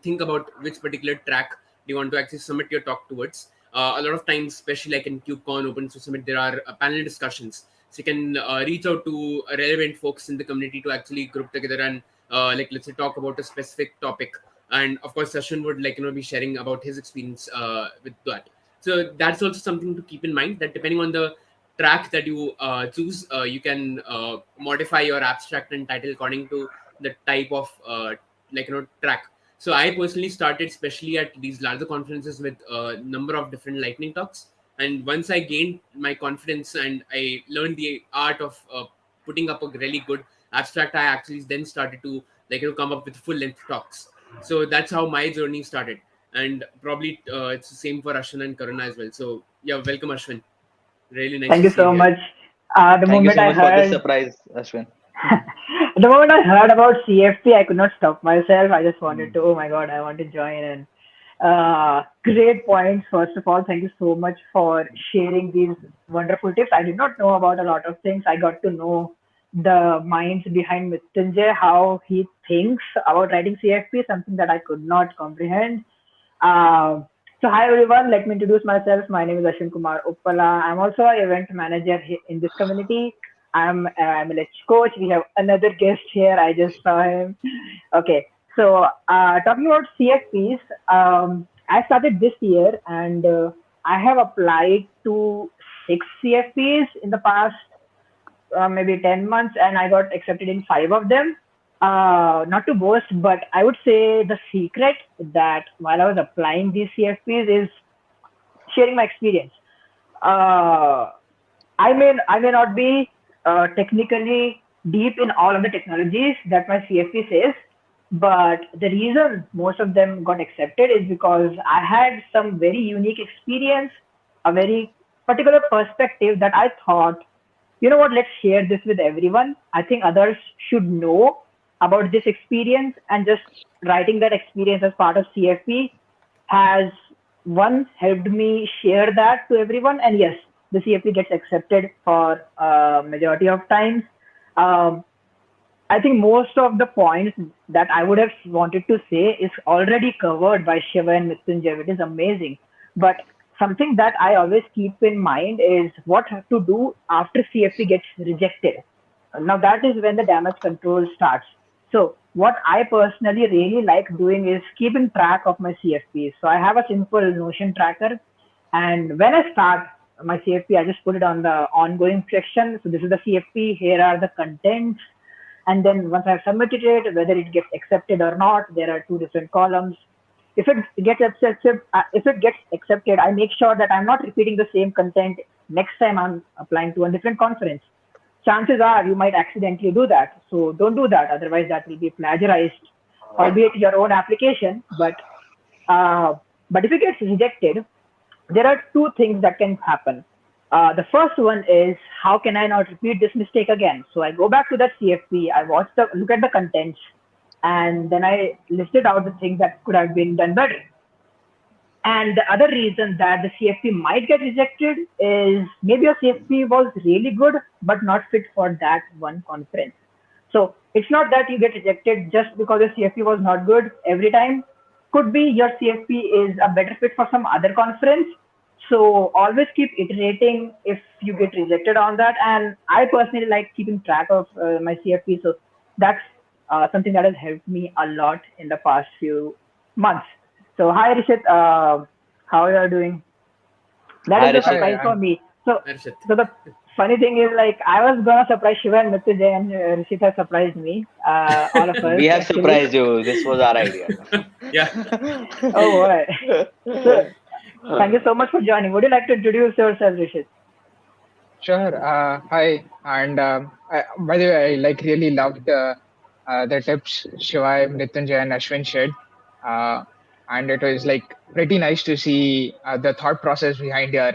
think about which particular track do you want to actually submit your talk towards. A lot of times, especially like in KubeCon, Open Source Summit, there are panel discussions. So you can reach out to relevant folks in the community to actually group together and let's say talk about a specific topic. And of course, Sachin would be sharing about his experience with that. So that's also something to keep in mind, that depending on the track that you choose, you can modify your abstract and title according to the type of track. So I personally started especially at these larger conferences with a number of different lightning talks, and once I gained my confidence and I learned the art of putting up a really good abstract, I actually then started to come up with full length talks. So that's how my journey started, and probably it's the same for Ashwin and Karuna as well. So yeah, welcome Ashwin. Really nice Thank to you see you so here. much. The Thank you moment so I much for this heard, surprise, Ashwin. the moment I heard about CFP, I could not stop myself. I just wanted Mm. to, oh my God, I want to join. And great points. First of all, thank you so much for sharing these wonderful tips. I did not know about a lot of things. I got to know the minds behind Mrityunjay, how he thinks about writing CFP, something that I could not comprehend. Um, so hi everyone, let me introduce myself. My name is Ashwin Kumar Uppala. I'm also an event manager in this community. I'm a MLH coach. We have another guest here. I just saw him. Okay, so talking about CFPs, I started this year and I have applied to 6 CFPs in the past maybe 10 months, and I got accepted in 5 of them. Not to boast, but I would say the secret that while I was applying these CFPs is sharing my experience. Uh, I may not be technically deep in all of the technologies that my CFP says, but the reason most of them got accepted is because I had some very unique experience, a very particular perspective that I thought, you know what, let's share this with everyone. I think others should know about this experience, and just writing that experience as part of CFP has one helped me share that to everyone. And yes, the CFP gets accepted for majority of times. Um, I think most of the points that I would have wanted to say is already covered by Shiva and Mrityunjay, which is amazing. But something that I always keep in mind is what to do after CFP gets rejected. Now that is when the damage control starts. So what I personally really like doing is keeping track of my CFPs. So I have a simple Notion tracker, and when I start my CFP, I just put it on the ongoing section. So this is the CFP. Here are the contents, and then once I've submitted it, whether it gets accepted or not, there are two different columns. If it gets accepted, I make sure that I'm not repeating the same content next time I'm applying to a different conference. Chances are you might accidentally do that. So don't do that. Otherwise, that will be plagiarized, albeit your own application. Uh, but if it gets rejected, there are two things that can happen. The first one is how can I not repeat this mistake again? So I go back to that CFP, I look at the contents, and then I listed out the things that could have been done better. And the other reason that the CFP might get rejected is maybe your CFP was really good, but not fit for that one conference. So it's not that you get rejected just because your CFP was not good every time. Could be your CFP is a better fit for some other conference. So always keep iterating if you get rejected on that. And I personally like keeping track of my CFP. So that's something that has helped me a lot in the past few months. So hi Rishit, how you are doing? That Hi, is a Rishit. Hi, surprise for me. So Arshit. so the funny thing is like I was gonna surprise Shiva and Mrityunjay and Rishit has surprised me. All of us We have actually. surprised you. This was our idea. Yeah. Oh boy. So thank you so much for joining. Would you like to introduce yourself, Rishit? Sure. Hi. And by the way, I like really loved the tips Shivai, Mrityunjay, and Ashwin shared. Uh, and it was like pretty nice to see the thought process behind your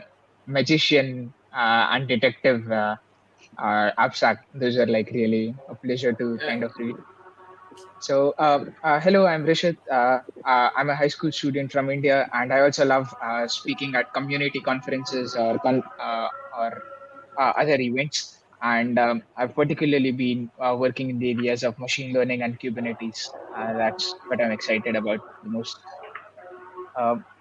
magician and detective abstract. Those are like really a pleasure to Yeah. kind of read. So, hello, I'm Rishit. I'm a high school student from India, and I also love speaking at community conferences or other events. And I've particularly been working in the areas of machine learning and Kubernetes. That's what I'm excited about the most.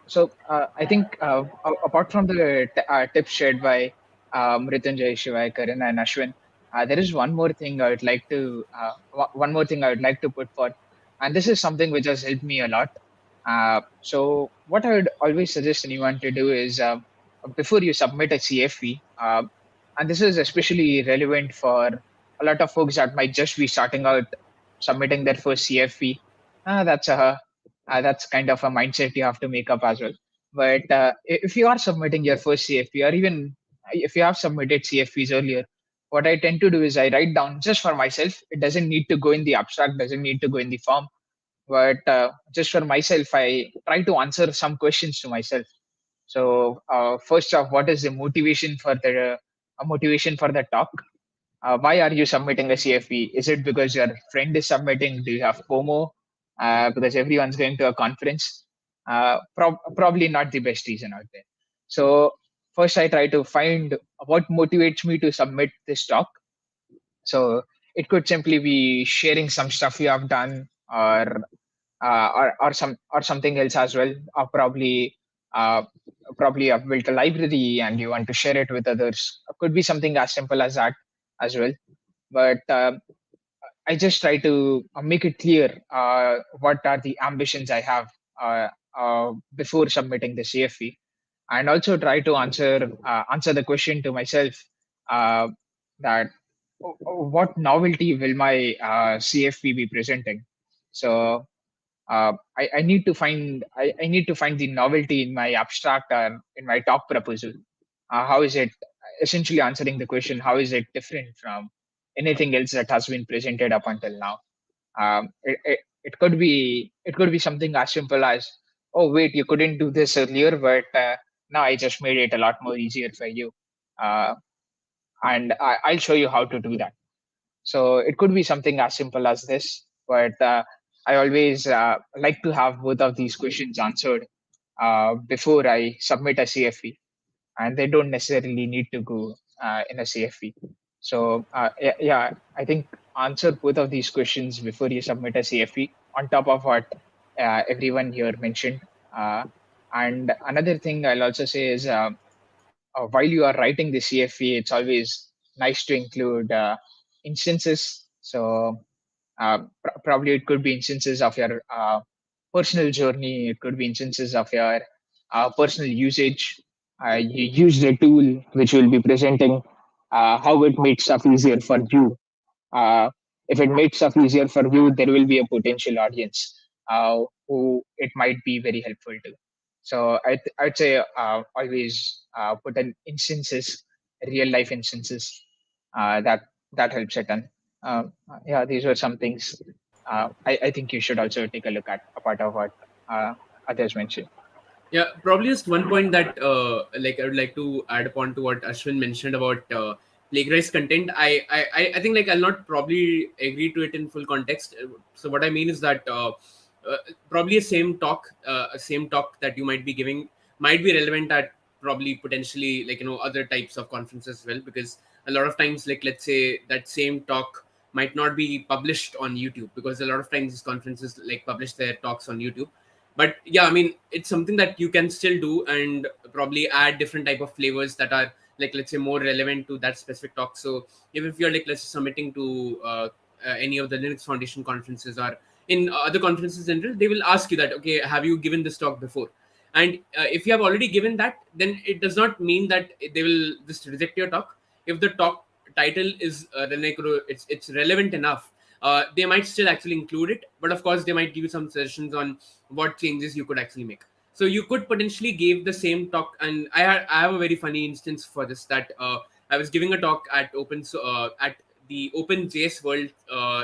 So I think apart from the tips shared by Mrityunjay, Shivai, Karuna, and Ashwin, there is one more thing I would like to one more thing I would like to put forth, and this is something which has helped me a lot. So what I would always suggest anyone to do is before you submit a CFP, and this is especially relevant for a lot of folks that might just be starting out submitting their first CFP. That's kind of a mindset you have to make up as well. But if you are submitting your first CFP, or even if you have submitted CFPs earlier, what I tend to do is I write down just for myself. It doesn't need to go in the abstract, doesn't need to go in the form. But just for myself, I try to answer some questions to myself. So first off, what is the motivation for the talk? Why are you submitting a CFP? Is it because your friend is submitting? Do you have FOMO? Because everyone's going to a conference? Probably not the best reason out there. So first, I try to find what motivates me to submit this talk. So it could simply be sharing some stuff you have done, or something else as well. Or uh, probably you've built a library and you want to share it with others. It could be something as simple as that as well. But I just try to make it clear what are the ambitions I have before submitting the CFE, and also try to answer the question to myself uh, that what novelty will my CFP be presenting. So I need to find the novelty in my abstract or in my talk proposal. How is it essentially answering the question? How is it different from anything else that has been presented up until now? It could be something as simple as, oh wait, you couldn't do this earlier, but now I just made it a lot more easier for you, uh, and I'll show you how to do that. So it could be something as simple as this, but I always like to have both of these questions answered before I submit a CFE, and they don't necessarily need to go in a CFE. So yeah, I think answer both of these questions before you submit a CFE. On top of what everyone here mentioned, and another thing I'll also say is while you are writing the CFE, it's always nice to include instances. So probably it could be instances of your personal journey. It could be instances of your personal usage. You use the tool which will be presenting, how it makes stuff easier for you. Uh, if it makes stuff easier for you, there will be a potential audience who it might be very helpful to. So I'd say always put in instances, real life instances. That helps a ton. Yeah, these were some things I think you should also take a look at, apart of what uh, others mentioned. Yeah, probably just one point that like I would like to add upon to what Ashwin mentioned about plagiarized content. I think like I'll not probably agree to it in full context. So what I mean is that uh, probably a same talk that you might be giving might be relevant at probably potentially like other types of conferences as well, because a lot of times, like let's say that same talk might not be published on YouTube, because a lot of times these conferences like publish their talks on YouTube. But yeah, I mean, it's something that you can still do and probably add different type of flavors that are like, let's say, more relevant to that specific talk. So if you're like, let's say, submitting to any of the Linux Foundation conferences or in other conferences in general, they will ask you that, okay, have you given this talk before? And if you have already given that, then it does not mean that they will just reject your talk. If the talk title is it's relevant enough, they might still actually include it. But of course, they might give you some suggestions on what changes you could actually make. So you could potentially give the same talk. And I have a very funny instance for this, that I was giving a talk at the Open JS World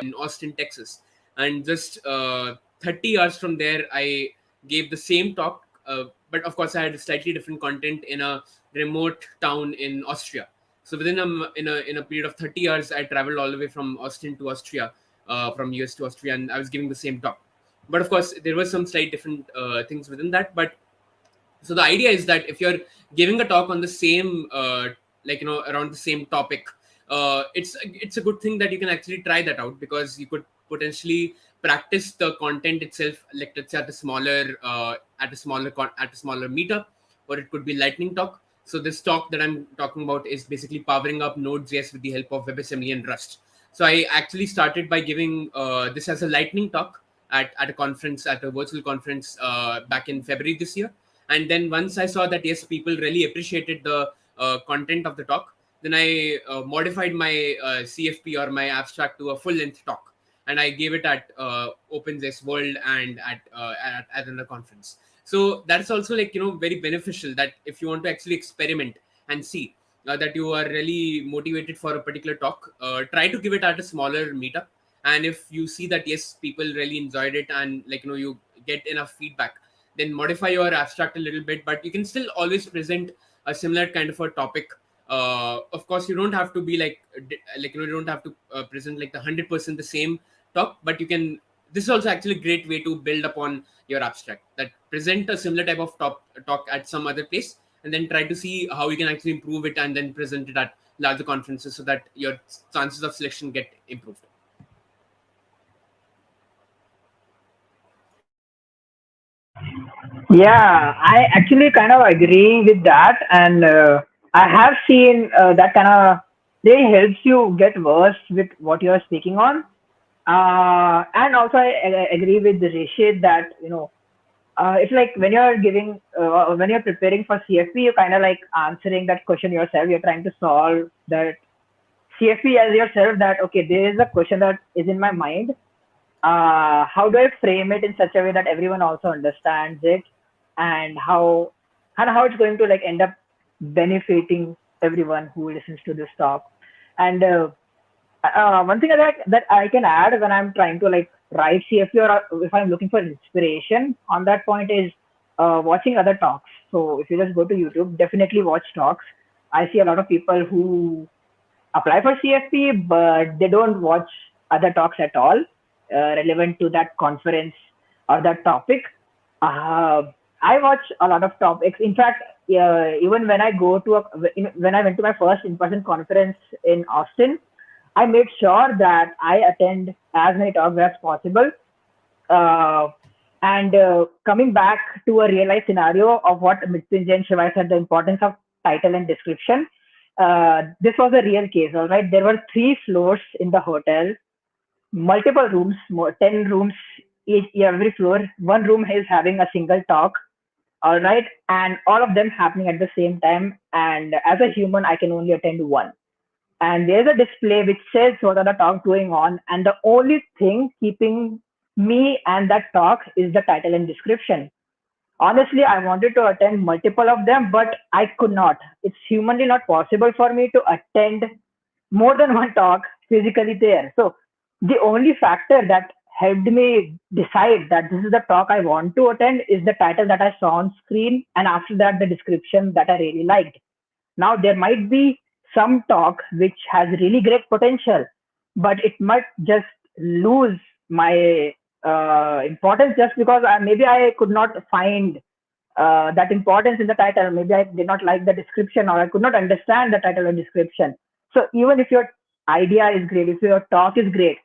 in Austin, Texas, and just 30 hours from there, I gave the same talk. But of course, I had slightly different content in a remote town in Austria. So within a period of 30 hours, I traveled all the way from Austin to Austria, from US to Austria, and I was giving the same talk. But of course, there were some slight different things within that. But so the idea is that if you're giving a talk on the same around the same topic, it's a good thing that you can actually try that out, because you could potentially practice the content itself, like let's say at a smaller meetup, or it could be lightning talk. So this talk that I'm talking about is basically powering up Node.js with the help of WebAssembly and Rust. So I actually started by giving this as a lightning talk at a conference, at a virtual conference, back in February this year. And then once I saw that yes, people really appreciated the content of the talk, then I modified my CFP or my abstract to a full length talk, and I gave it at OpenJS World and at another conference. So that's also like very beneficial, that if you want to actually experiment and see that you are really motivated for a particular talk, try to give it at a smaller meetup. And if you see that yes, people really enjoyed it, and like you get enough feedback, then modify your abstract a little bit. But you can still always present a similar kind of a topic. Of course, you don't have to be you don't have to present like the 100% the same talk, but you can. This is also actually a great way to build upon your abstract, that present a similar type of talk at some other place, and then try to see how you can actually improve it, and then present it at larger conferences, so that your chances of selection get improved. Yeah, I actually kind of agree with that, and I have seen that kind of really helps you get versed with what you are speaking on. And also, I agree with Rishit that it's like when you're preparing for CFP, you're kind of like answering that question yourself. You're trying to solve that CFP as yourself. That okay, there is a question that is in my mind. How do I frame it in such a way that everyone also understands it, and how it's going to like end up benefiting everyone who listens to this talk. And one thing that I can add when I'm trying to like write CFP, or if I'm looking for inspiration on that point, is watching other talks. So if you just go to YouTube, definitely watch talks. I see a lot of people who apply for CFP, but they don't watch other talks at all relevant to that conference or that topic. Uh, I watch a lot of topics. In fact, even when I when I went to my first in-person conference in Austin, I made sure that I attend as many talks as possible. Uh, and coming back to a real life scenario of what Mrityunjay and Shiva said, the importance of title and description. This was a real case, all right. There were 3 floors in the hotel, multiple rooms, 10 rooms every floor. One room is having a single talk, all right, and all of them happening at the same time. And as a human, I can only attend one. And there's a display which says what are the talks going on, and the only thing keeping me and that talk is the title and description. Honestly, I wanted to attend multiple of them, but I could not. It's humanly not possible for me to attend more than one talk physically there. So the only factor that helped me decide that this is the talk I want to attend is the title that I saw on screen, and after that, the description that I really liked. Now, there might be some talk which has really great potential, but it might just lose my importance just because maybe I could not find that importance in the title. Maybe I did not like the description, or I could not understand the title and description. So even if your idea is great, if your talk is great,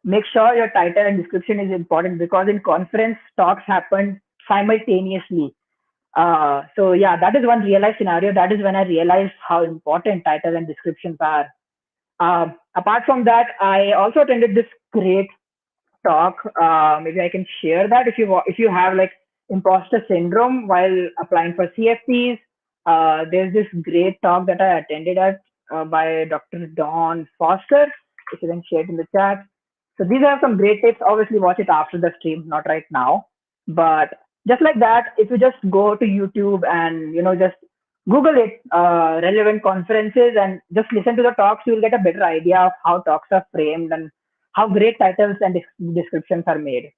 make sure your title and description is important, because in conference talks happen simultaneously. So yeah, that is one real life scenario. That is when I realized how important title and descriptions are. Apart from that, I also attended this great talk. Maybe I can share that if if you have like imposter syndrome while applying for CFPs. There's this great talk that I attended at by Dr. Dawn Foster. If you can share it in the chat. So these are some great tips. Obviously, watch it after the stream, not right now. But just like that, if you just go to YouTube and just Google it, relevant conferences, and just listen to the talks, you will get a better idea of how talks are framed and how great titles and descriptions are made.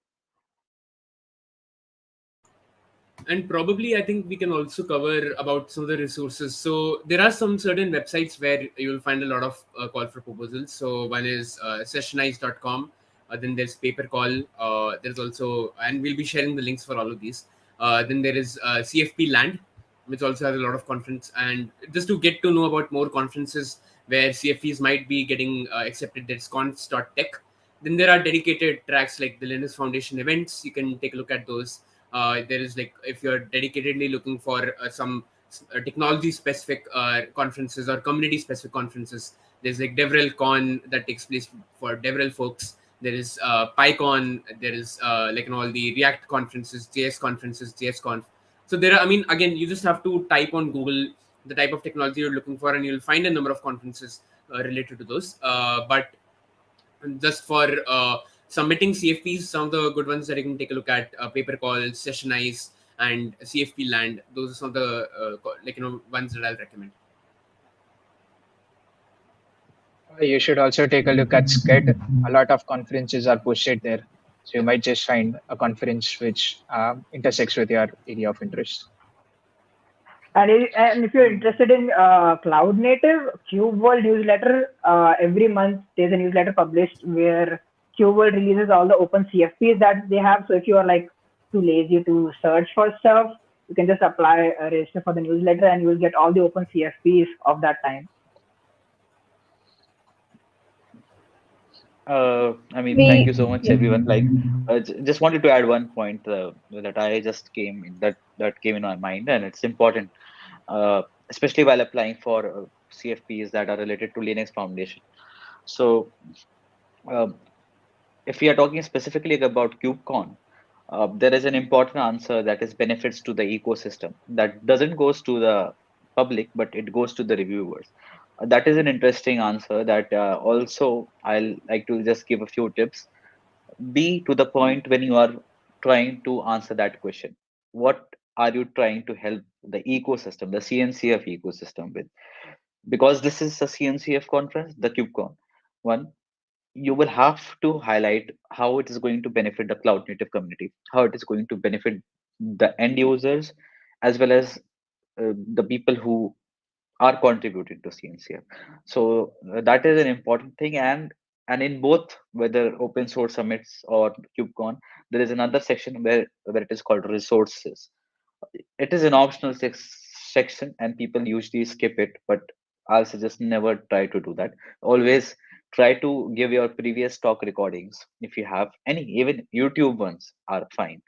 And probably I think we can also cover about some of the resources. So there are some certain websites where you'll find a lot of call for proposals. So one is sessionize.com, then there's paper call, there's also, and we'll be sharing the links for all of these. Then there is CFP land, which also has a lot of conference. And just to get to know about more conferences where CFPs might be getting accepted, there's cons.tech. Then there are dedicated tracks like the Linux Foundation events. You can take a look at those. There is, like, if you're dedicatedly looking for some technology specific conferences or community specific conferences, there's like DevRel Con that takes place for DevRel folks. There is PyCon. There is like all the React conferences, JS conferences, JSConf. So there are, I mean, again, you just have to type on Google the type of technology you're looking for, and you'll find a number of conferences related to those. But just for submitting CFPs, some of the good ones that you can take a look at: Paper Call, Sessionize, and CFP Land. Those are some of the ones that I'll recommend. You should also take a look at SCED. A lot of conferences are posted there. So you might just find a conference which intersects with your area of interest. And if you're interested in cloud native, Cube World newsletter, every month there's a newsletter published where Cube World releases all the open CFPs that they have. So if you are like too lazy to search for stuff, you can just apply, register for the newsletter, and you will get all the open CFPs of that time. I mean, thank you We so much, yeah. everyone. Like, just wanted to add one point that I just came in that came in my mind, and it's important, especially while applying for CFPs that are related to Linux Foundation. So, um, if we are talking specifically about KubeCon, there is an important answer that is benefits to the ecosystem that doesn't goes to the public, but it goes to the reviewers. That is an interesting answer that also I'll like to just give a few tips. Be to the point when you are trying to answer that question. What are you trying to help the ecosystem, the CNCF ecosystem with? Because this is a CNCF conference, the KubeCon one, you will have to highlight how it is going to benefit the cloud native community, how it is going to benefit the end users, as well as the people who are contributing to CNCF. So that is an important thing, and in both, whether open source summits or KubeCon, there is another section where it is called resources. It is an optional section, and people usually skip it, but I'll suggest never try to do that. Always try to give your previous talk recordings if you have any, even YouTube ones are fine,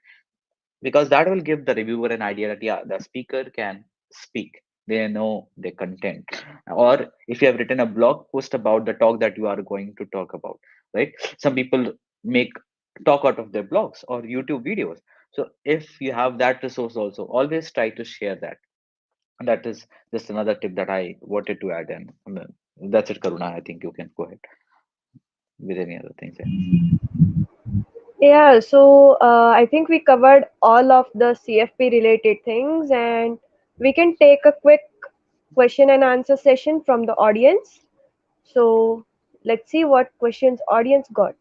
because that will give the reviewer an idea that yeah, the speaker can speak, they know the content. Or if you have written a blog post about the talk that you are going to talk about, right? Some people make talk out of their blogs or YouTube videos. So if you have that resource also, always try to share that. And that is just another tip that I wanted to add. And that's it, Karuna. I think you can go ahead with any other things. Yeah. Yeah, so I think we covered all of the CFP related things, and we can take a quick question and answer session from the audience. So let's see what questions audience got.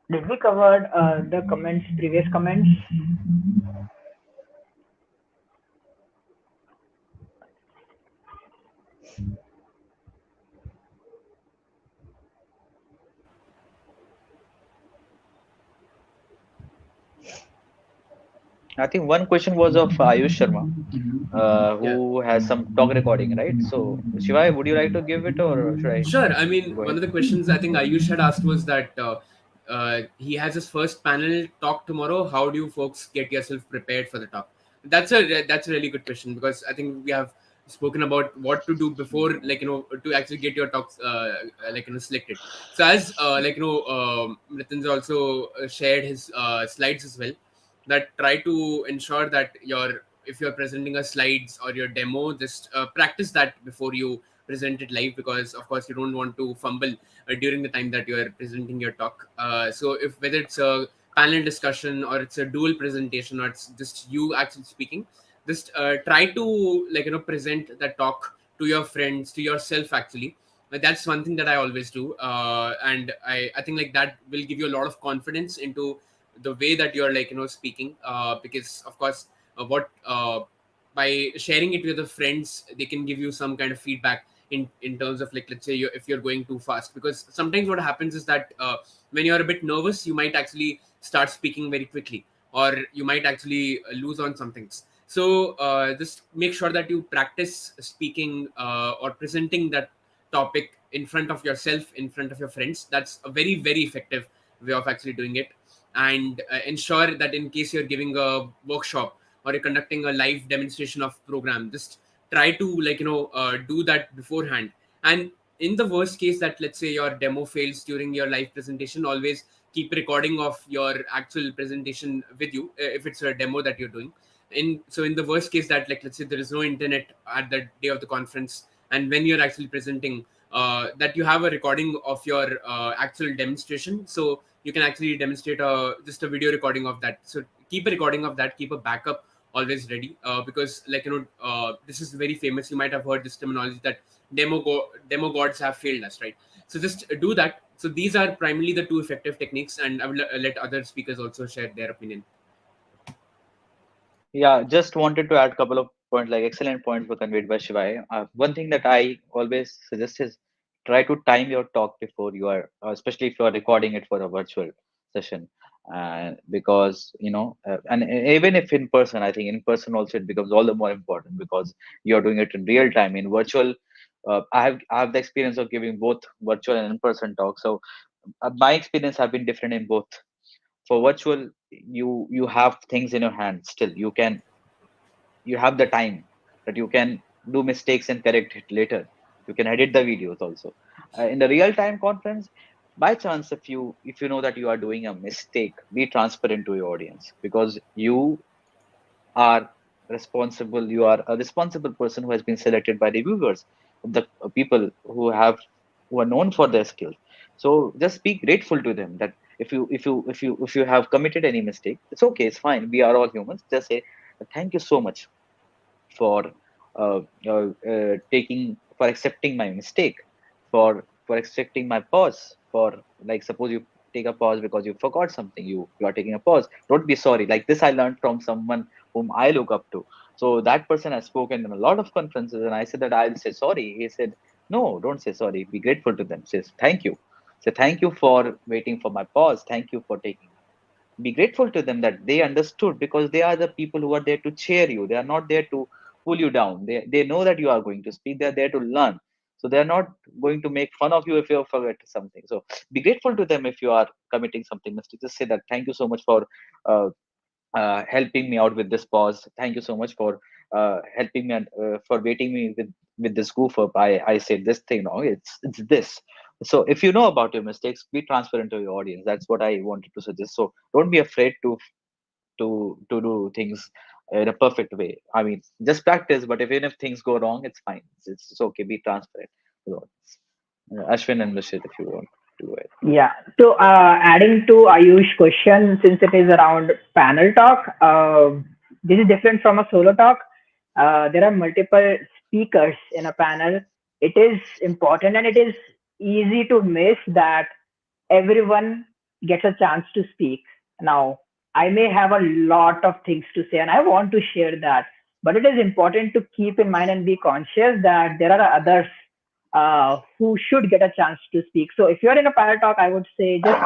Did we cover the comments, previous comments? I think one question was of Ayush Sharma, Yeah. who has some talk recording, right? So, Shivai, would you like to give it or should I Sure. I mean, go one ahead? of the questions I think Ayush had asked was that he has his first panel talk tomorrow. How do you folks get yourself prepared for the talk? That's a really good question, because I think we have spoken about what to do before, like, to actually get your talks selected. So as Nitin's also shared his slides as well, that try to ensure that your if you're presenting a slides or your demo, just practice that before you present it live, because of course you don't want to fumble during the time that you are presenting your talk. So if whether it's a panel discussion or it's a dual presentation or it's just you actually speaking, just try to present the talk to your friends, to yourself actually. That's one thing that I always do, and I think like that will give you a lot of confidence into the way that you're speaking, because of course what by sharing it with the friends, they can give you some kind of feedback in terms of, like, let's say if you're going too fast, because sometimes what happens is that when you're a bit nervous, you might actually start speaking very quickly, or you might actually lose on some things. So just make sure that you practice speaking or presenting that topic in front of yourself, in front of your friends. That's a very, very effective way of actually doing it. And ensure that in case you're giving a workshop or you're conducting a live demonstration of program, just try to do that beforehand. And in the worst case that, let's say, your demo fails during your live presentation, always keep recording of your actual presentation with you, if it's a demo that you're doing. In the worst case that, like, let's say there is no internet at the day of the conference, and when you're actually presenting, that you have a recording of your actual demonstration, so you can actually demonstrate just a video recording of that. So keep a recording of that, keep a backup always ready, because, this is very famous. You might have heard this terminology that demo gods have failed us, right? So just do that. So these are primarily the two effective techniques, and I will let other speakers also share their opinion. Yeah, just wanted to add a couple of points, like excellent points were conveyed by Shivai. One thing that I always suggest is try to time your talk before you are, especially if you are recording it for a virtual session. Because, and even if in person, I think in person also it becomes all the more important because you're doing it in real time. In virtual, I have the experience of giving both virtual and in person talks. So my experience have been different in both. For virtual, you have things in your hand still. You have the time that you can do mistakes and correct it later. You can edit the videos also. In the real time conference, by chance, if you know that you are doing a mistake, be transparent to your audience, because are you are a responsible person who has been selected by the viewers, the people who are known for their skills. So just be grateful to them that if you have committed any mistake, it's okay, it's fine, we are all humans. Just say thank you so much for taking for accepting my mistake, for accepting my pause. For, like, suppose you take a pause because you forgot something, you are taking a pause, don't be sorry. Like this I learned from someone whom I look up to. So that person has spoken in a lot of conferences, and I said that I'll say sorry. He said, no, don't say sorry, be grateful to them, says thank you. So thank you for waiting for my pause, thank you for taking. Be grateful to them that they understood, because they are the people who are there to cheer you. They are not there to pull you down. They know that you are going to speak, they're there to learn. So they're not going to make fun of you if you forget something. So be grateful to them if you are committing something mistake. Just say that thank you so much for uh, helping me out with this pause. Thank you so much for helping me and for waiting me with this goof up. I said this thing. No, it's this. So if you know about your mistakes, be transparent to your audience. That's what I wanted to suggest. So don't be afraid to do things in a perfect way. I mean, just practice, but even if things go wrong, it's fine. It's okay. Be transparent. So, Ashwin and Rashid, if you want to go ahead. Yeah. So, adding to Ayush question, since it is around panel talk, this is different from a solo talk. There are multiple speakers in a panel. It is important and it is easy to miss that everyone gets a chance to speak. Now, I may have a lot of things to say and I want to share that, but it is important to keep in mind and be conscious that there are others who should get a chance to speak. So if you're in a panel talk, I would say just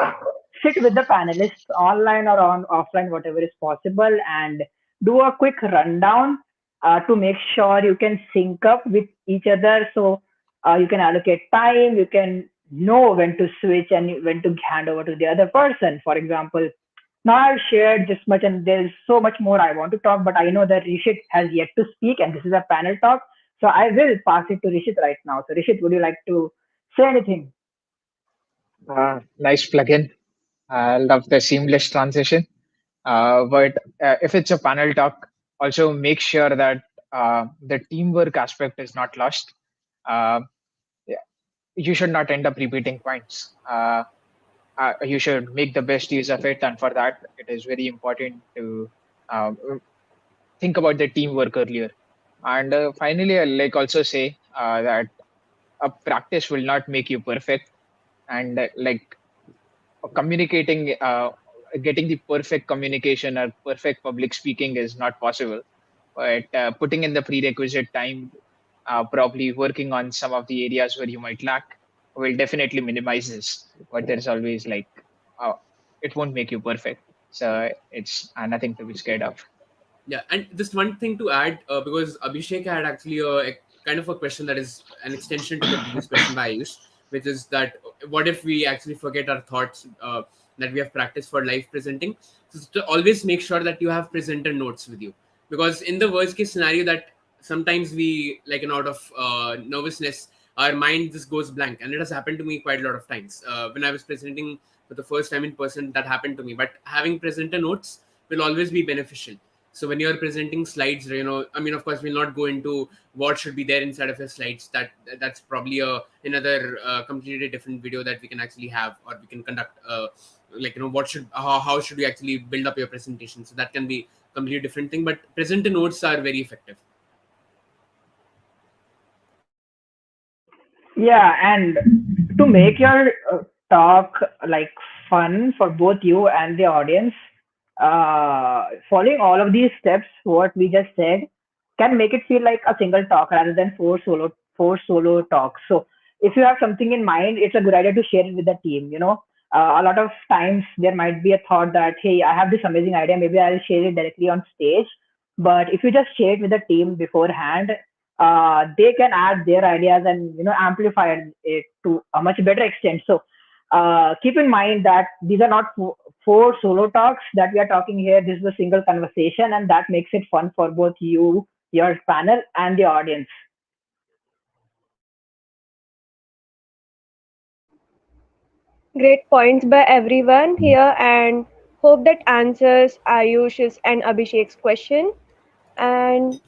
sit with the panelists online or on offline, whatever is possible, and do a quick rundown to make sure you can sync up with each other. So you can allocate time, you can know when to switch and when to hand over to the other person. For example, now I've shared this much and there's so much more I want to talk, but I know that Rishit has yet to speak and this is a panel talk. So I will pass it to Rishit right now. So Rishit, would you like to say anything? Nice plugin. I love the seamless transition. But if it's a panel talk, also make sure that the teamwork aspect is not lost. Uh, yeah, you should not end up repeating points. You should make the best use of it, and for that, it is very important to um, think about the teamwork earlier. And finally, I like also say that a practice will not make you perfect, and like communicating, getting the perfect communication or perfect public speaking is not possible. But putting in the prerequisite time, probably working on some of the areas where you might lack, will definitely minimize this. But there's always like, uh, it won't make you perfect. So it's nothing to be scared of. Yeah, and just one thing to add, because Abhishek had actually a kind of a question that is an extension to the previous question by Ayush, which is that what if we actually forget our thoughts that we have practiced for live presenting? So to always make sure that you have presenter notes with you, because in the worst case scenario that sometimes we like an out of nervousness, our mind just goes blank, and it has happened to me quite a lot of times when I was presenting for the first time in person. That happened to me, but having presenter notes will always be beneficial. So when you're presenting slides, I mean, of course we'll not go into what should be there inside of your slides. That's probably another completely different video that we can actually have, or we can conduct like, what should how should we actually build up your presentation. So that can be completely different thing, but presenter notes are very effective. Yeah, and to make your talk like fun for both you and the audience, following all of these steps, what we just said, can make it feel like a single talk rather than four solo talks. So if you have something in mind, it's a good idea to share it with the team. A lot of times there might be a thought that, hey, I have this amazing idea, maybe I'll share it directly on stage. But if you just share it with the team beforehand, they can add their ideas and amplify it to a much better extent. So keep in mind that these are not four solo talks that we are talking here. This is a single conversation, and that makes it fun for both you, your panel, and the audience. Great points by everyone here, and hope that answers Ayush's and Abhishek's question. And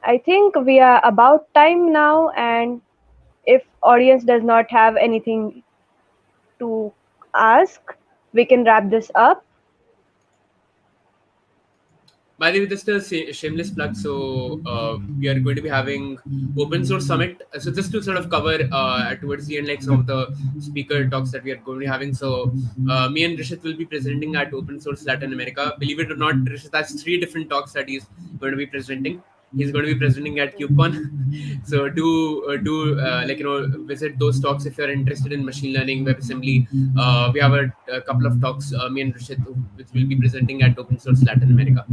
I think we are about time now, and if audience does not have anything to ask, we can wrap this up. By the way, just a shameless plug. So we are going to be having open source summit. So just to sort of cover towards the end, like some of the speaker talks that we are going to be having. So me and Rishit will be presenting at Open Source Latin America. Believe it or not, Rishit has 3 different talks that he's going to be presenting. He's going to be presenting at KubeCon. So do like, visit those talks if you're interested in machine learning, WebAssembly. We have a couple of talks, me and Rishit, which will be presenting at Open Source Latin America.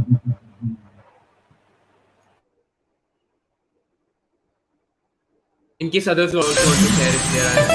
In case others also want to share if there are